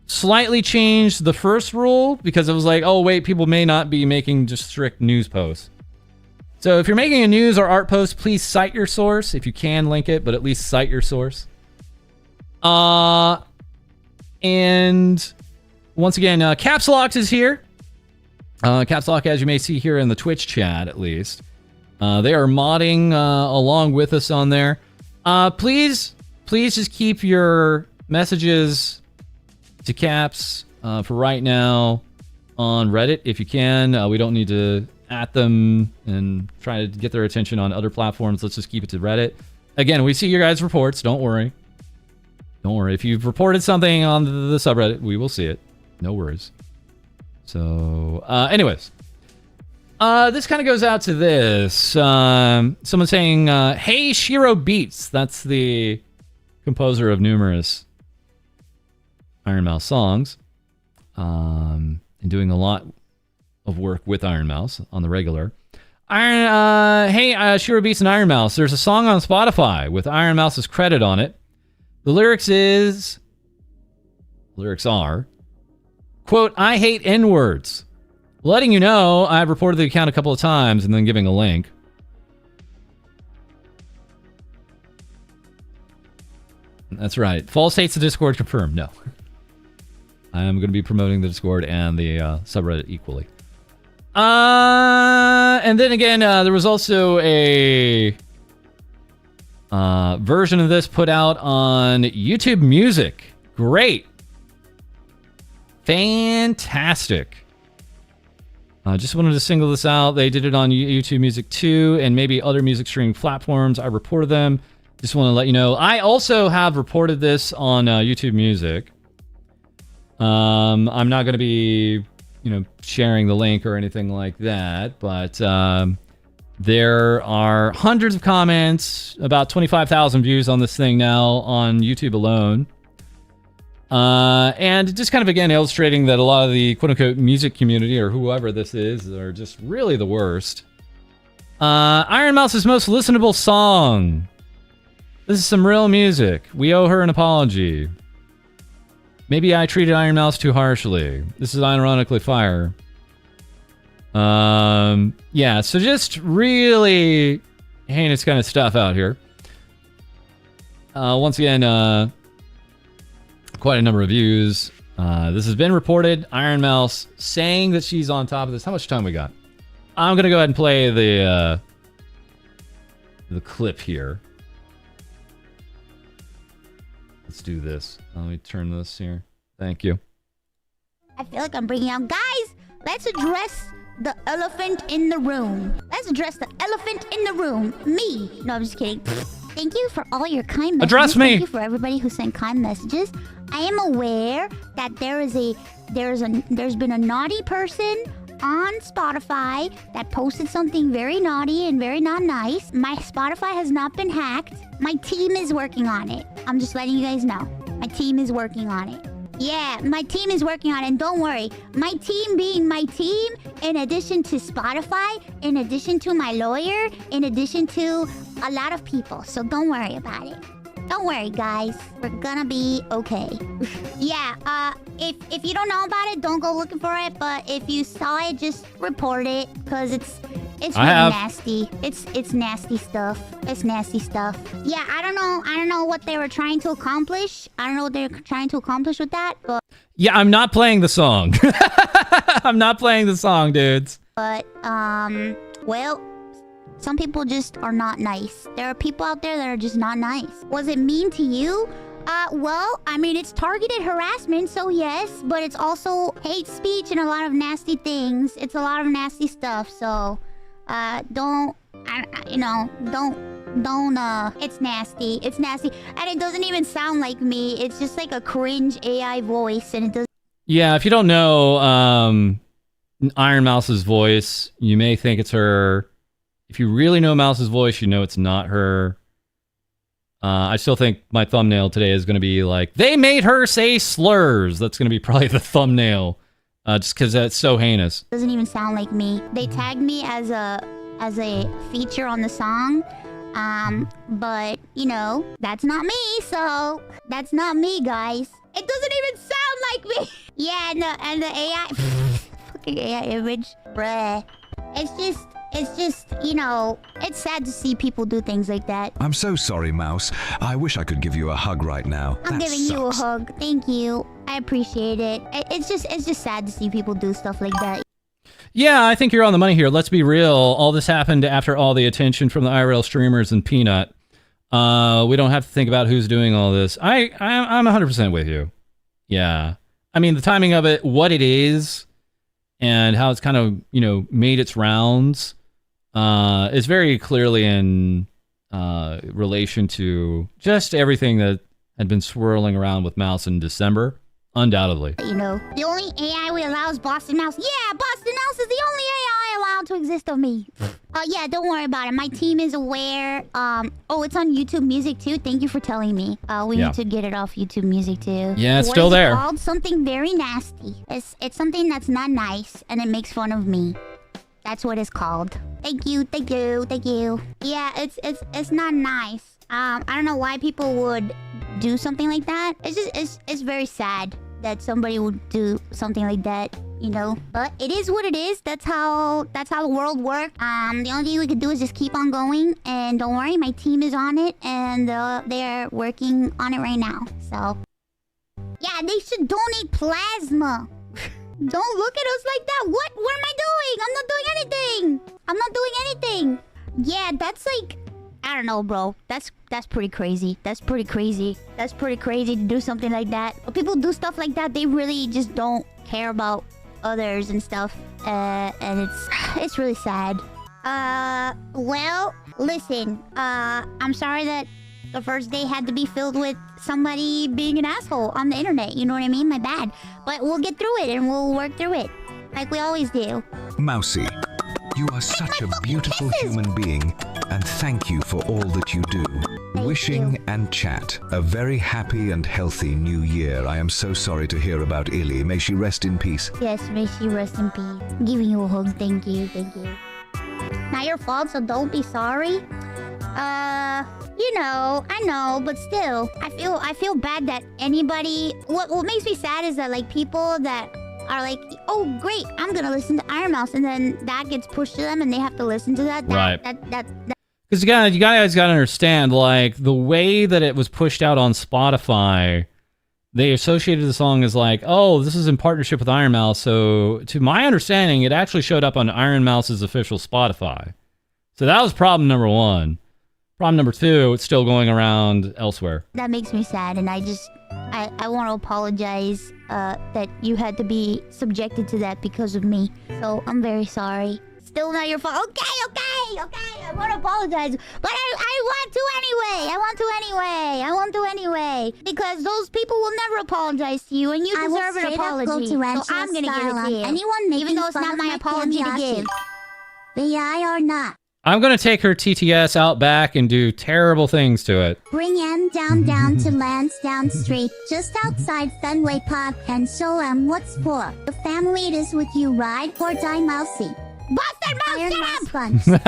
slightly changed the first rule because it was like, oh wait, people may not be making just strict news posts. So if you're making a news or art post, please cite your source. If you can link it, but at least cite your source. And once again, Caps Lock is here. Caps Lock, as you may see here in the Twitch chat, at least. They are modding along with us on there. Please just keep your messages to Caps for right now on Reddit if you can. We don't need to at them and try to get their attention on other platforms. Let's just keep it to Reddit. Again, we see your guys' reports. Don't worry. Don't worry. If you've reported something on the subreddit, we will see it. No worries. So, anyways. This kind of goes out to this. Someone saying, hey, Shiro Beats. That's the composer of numerous Ironmouse songs. And doing a lot of work with Ironmouse on the regular. Hey, Shiro Beats and Ironmouse. There's a song on Spotify with Ironmouse's credit on it. The lyrics are, quote, I hate N-words. Letting you know, I've reported the account a couple of times and then giving a link. That's right. False hates the Discord confirmed. No. I am going to be promoting the Discord and the subreddit equally. And then again, there was also a version of this put out on YouTube Music. Great. Fantastic. I just wanted to single this out. They did it on YouTube Music too, and maybe other music streaming platforms. I reported them. Just want to let you know. I also have reported this on YouTube Music. I'm not going to be, sharing the link or anything like that, but there are hundreds of comments, about 25,000 views on this thing now on YouTube alone. And just kind of, again, illustrating that a lot of the quote-unquote music community, or whoever this is, are just really the worst. Ironmouse's most listenable song. This is some real music. We owe her an apology. Maybe I treated Ironmouse too harshly. This is ironically fire. Yeah, so just really heinous kind of stuff out here. Once again, quite a number of views. This has been reported. Iron Mouse saying that she's on top of this. How much time we got? I'm gonna go ahead and play the clip here. Let's do this. Let me turn this here. Thank you. I feel like I'm bringing out... Guys, let's address the elephant in the room. Let's address the elephant in the room. Me. No, I'm just kidding. Thank you for all your kind messages. Address me. Thank you for everybody who sent kind messages. I am aware that there's been a naughty person on Spotify that posted something very naughty and very not nice. My Spotify has not been hacked. My team is working on it. I'm just letting you guys know. My team is working on it. Yeah, my team is working on it. And don't worry, my team being my team, in addition to Spotify, in addition to my lawyer, in addition to a lot of people. So don't worry about it. Don't worry, guys. We're gonna be okay. Yeah, if you don't know about it, don't go looking for it. But if you saw it, just report it, because it's really nasty. It's nasty stuff. It's nasty stuff. Yeah, I don't know what they were trying to accomplish. I don't know what they were trying to accomplish with that, but... Yeah, I'm not playing the song. I'm not playing the song, dudes. But, well... Some people just are not nice. There are people out there that are just not nice. Was it mean to you? Well, I mean, it's targeted harassment, so yes, but it's also hate speech and a lot of nasty things. It's a lot of nasty stuff, so, don't, it's nasty. It's nasty. And it doesn't even sound like me. It's just like a cringe AI voice, and it doesn't... Yeah, if you don't know, Iron Mouse's voice, you may think it's her. If you really know Mouse's voice, you know it's not her. I still think my thumbnail today is going to be like, they made her say slurs. That's going to be probably the thumbnail, just because that's so heinous. Doesn't even sound like me. They tagged me as a feature on the song, but you know that's not me. So that's not me, guys. It doesn't even sound like me. Yeah, and the AI, fucking AI image, bruh. It's just, you know, it's sad to see people do things like that. I'm so sorry, Mouse. I wish I could give you a hug right now. I'm giving you a hug. Thank you. I appreciate it. It's just sad to see people do stuff like that. Yeah, I think you're on the money here. Let's be real. All this happened after all the attention from the IRL streamers and Peanut. We don't have to think about who's doing all this. I'm 100% with you. Yeah. I mean, the timing of it, what it is, and how it's kind of, you know, made its rounds, is very clearly in relation to just everything that had been swirling around with Mouse in December. Undoubtedly. You know, the only AI we allow is Boston Mouse. Yeah, Boston Mouse is the only AI allowed to exist of me. Yeah, don't worry about it. My team is aware. Oh, it's on YouTube Music too. Thank you for telling me. We need to get it off YouTube Music too. Yeah, it's still there. It's called something very nasty. It's something that's not nice, and it makes fun of me. That's what it's called. Thank you, thank you, thank you. Yeah, it's not nice. I don't know why people would do something like that. It's very sad that somebody would do something like that, you know. But it is what it is. That's how the world works. The only thing we could do is just keep on going, and don't worry, my team is on it, and they're working on it right now. So yeah, they should donate plasma. Don't look at us like that. What am I doing? I'm not doing anything. I'm not doing anything. Yeah, that's like, I don't know, bro. That's pretty crazy. That's pretty crazy. That's pretty crazy to do something like that. When people do stuff like that, they really just don't care about others and stuff. And it's really sad. Well, listen. I'm sorry that the first day had to be filled with somebody being an asshole on the internet. You know what I mean? My bad. But we'll get through it and we'll work through it. Like we always do. Mousy, you are such a beautiful human being, and thank you for all that you do. Wishing and chat a very happy and healthy new year. I am so sorry to hear about Illy. May she rest in peace. Yes, may she rest in peace. I'm giving you a hug. Thank you, thank you. Not your fault, so don't be sorry. You know, I know, but still, I feel bad that anybody... What makes me sad is that, like, people that are like, oh, great, I'm gonna listen to Iron Mouse, and then that gets pushed to them, and they have to listen to that. Right. Because you guys gotta understand, like, the way that it was pushed out on Spotify, they associated the song as like, oh, this is in partnership with Iron Mouse. So to my understanding, it actually showed up on Iron Mouse's official Spotify. So that was problem number one. Problem number two, it's still going around elsewhere. That makes me sad, and I want to apologize that you had to be subjected to that because of me. So I'm very sorry. Still not your fault. Okay. I want to apologize, but I want to anyway. Because those people will never apologize to you, and you deserve an apology. So I'm gonna give it to you. Anyone making even though it's not my apology to give. VI or not. I'm going to take her TTS out back and do terrible things to it. Bring M down to Lansdowne Street, just outside Fenway Park, and show M what's for. The family is with you, ride or die, Mousy. Boston Mouse, Iron shut Mouse up!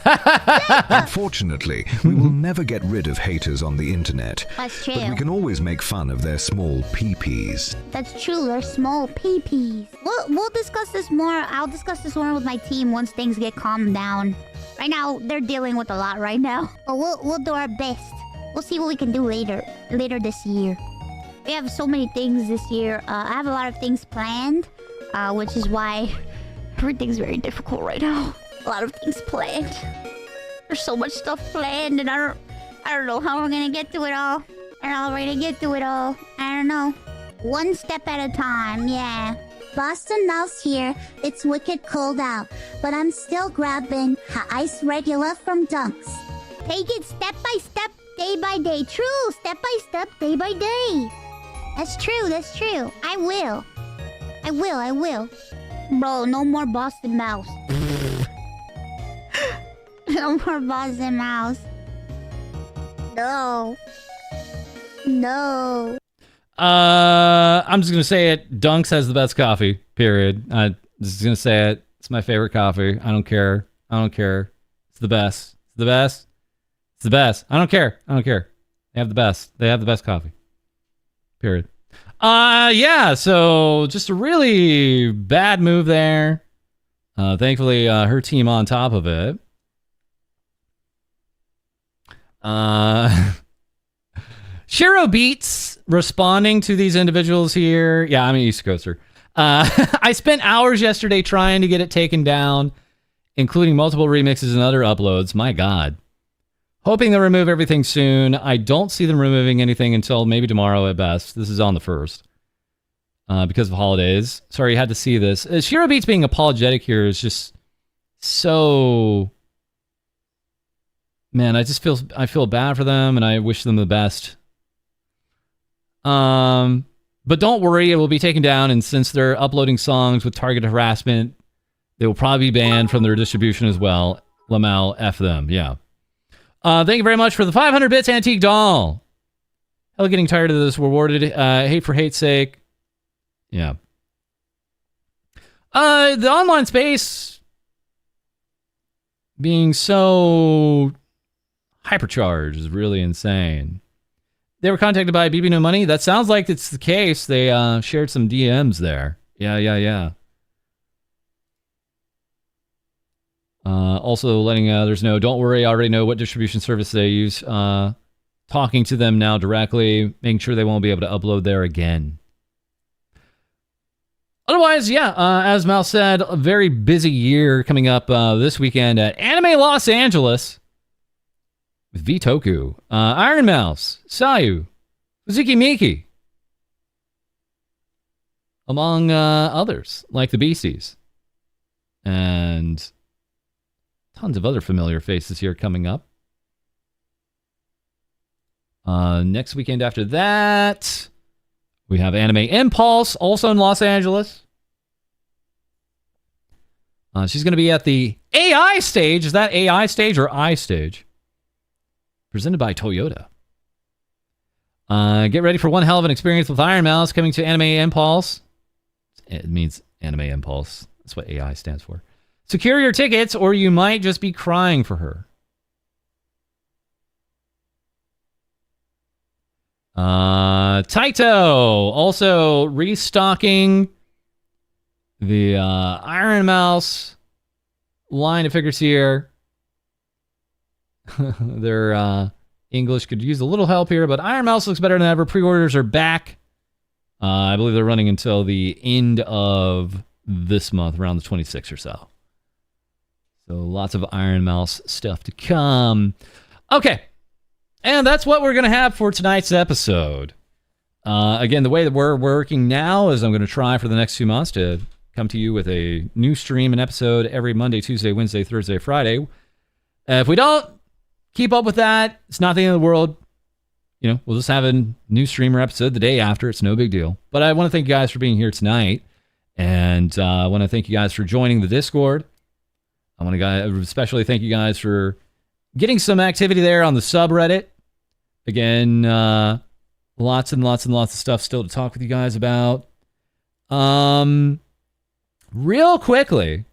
Punch. Unfortunately, we will never get rid of haters on the internet. That's true. But we can always make fun of their small pee-pees. That's true. They're small pee-pees. We'll discuss this more. I'll discuss this more with my team once things get calmed down. Right now, they're dealing with a lot right now. But we'll do our best. We'll see what we can do later this year. We have so many things this year. I have a lot of things planned, which is why everything's very difficult right now. A lot of things planned. There's so much stuff planned, and I don't know how we're gonna get to it all. I don't know. One step at a time, yeah. Boston Mouse here. It's wicked cold out, but I'm still grabbing ice regular from Dunks. Take it step by step, day by day. True, step by step, day by day. That's true. I will. Bro, no more Boston Mouse. No more Boston Mouse. No. I'm just gonna say it. Dunks has the best coffee. Period. I'm just gonna say it. It's my favorite coffee. I don't care. It's the best. I don't care. They have the best coffee. Period. Yeah. So just a really bad move there. Thankfully, her team on top of it. Shiro Beats responding to these individuals here. Yeah, I'm an East Coaster. I spent hours yesterday trying to get it taken down, including multiple remixes and other uploads. My God. Hoping they'll remove everything soon. I don't see them removing anything until maybe tomorrow at best. This is on the 1st. Because of holidays. Sorry you had to see this. Shiro Beats being apologetic here is just so... Man, I feel bad for them, and I wish them the best. But don't worry, it will be taken down, and since they're uploading songs with targeted harassment, they will probably be banned from their distribution as well. Lamau, F them, yeah. Thank you very much for the 500 bits, Antique Doll. Hell, getting tired of this rewarded. Hate for hate's sake. Yeah. The online space being so hypercharged is really insane. They were contacted by BB No Money. That sounds like it's the case. They shared some DMs there. Yeah. Also letting others know, don't worry, I already know what distribution service they use. Talking to them now directly, making sure they won't be able to upload there again. Otherwise, yeah, as Mal said, a very busy year coming up this weekend at Anime Los Angeles. With Vitoku, Iron Mouse, Sayu, Uzuki Miki, among others, like the Beasties. And tons of other familiar faces here coming up. Next weekend after that, we have Anime Impulse, also in Los Angeles. She's going to be at the AI stage. Is that AI stage or I stage? Presented by Toyota. Get ready for one hell of an experience with Iron Mouse coming to Anime Impulse. It means Anime Impulse. That's what AI stands for. Secure your tickets or you might just be crying for her. Taito also restocking the Iron Mouse line of figures here. They're English could use a little help here, but Iron Mouse looks better than ever. Pre-orders are back. I believe they're running until the end of this month, around the 26th or so. So lots of Iron Mouse stuff to come. Okay. And that's what we're going to have for tonight's episode. Again, the way that we're working now is I'm going to try for the next 2 months to come to you with a new stream and episode every Monday, Tuesday, Wednesday, Thursday, Friday. If we don't keep up with that, it's not the end of the world. You know, we'll just have a new streamer episode the day after. It's no big deal. But I want to thank you guys for being here tonight. And I want to thank you guys for joining the Discord. I want to especially thank you guys for getting some activity there on the subreddit. Again, lots and lots and lots of stuff still to talk with you guys about. Real quickly,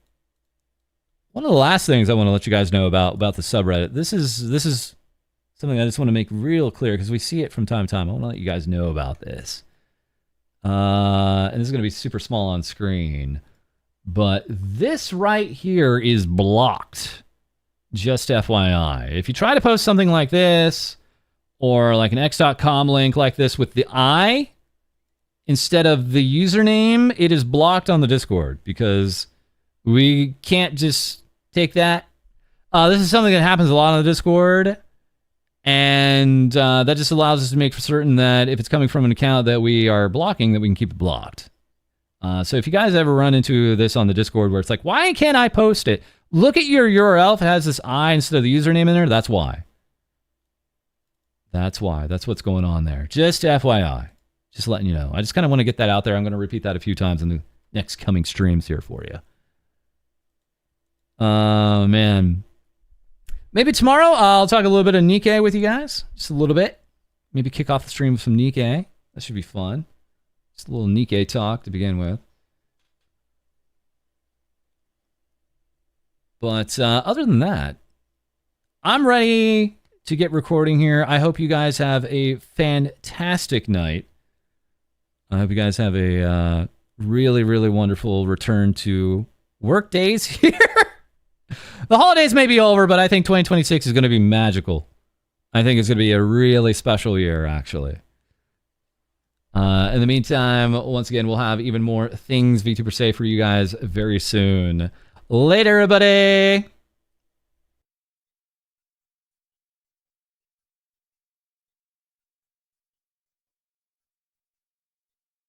one of the last things I want to let you guys know about the subreddit. This is something I just want to make real clear because we see it from time to time. I want to let you guys know about this. And this is going to be super small on screen. But this right here is blocked. Just FYI. If you try to post something like this, or like an x.com link like this with the I instead of the username, it is blocked on the Discord because we can't just take that. This is something that happens a lot on the Discord, and that just allows us to make for certain that if it's coming from an account that we are blocking, that we can keep it blocked. So if you guys ever run into this on the Discord where it's like, why can't I post it? Look at your URL. If it has this I instead of the username in there, that's why. That's why. That's what's going on there. Just FYI. Just letting you know. I just kind of want to get that out there. I'm going to repeat that a few times in the next coming streams here for you. Man. Maybe tomorrow I'll talk a little bit of Nikkei with you guys. Just a little bit. Maybe kick off the stream with some Nikkei. That should be fun. Just a little Nikkei talk to begin with. But other than that, I'm ready to get recording here. I hope you guys have a fantastic night. I hope you guys have a really, really wonderful return to work days here. The holidays may be over, but I think 2026 is going to be magical. I think it's going to be a really special year, actually. In the meantime, once again, we'll have even more things VTuber say for you guys very soon. Later, everybody!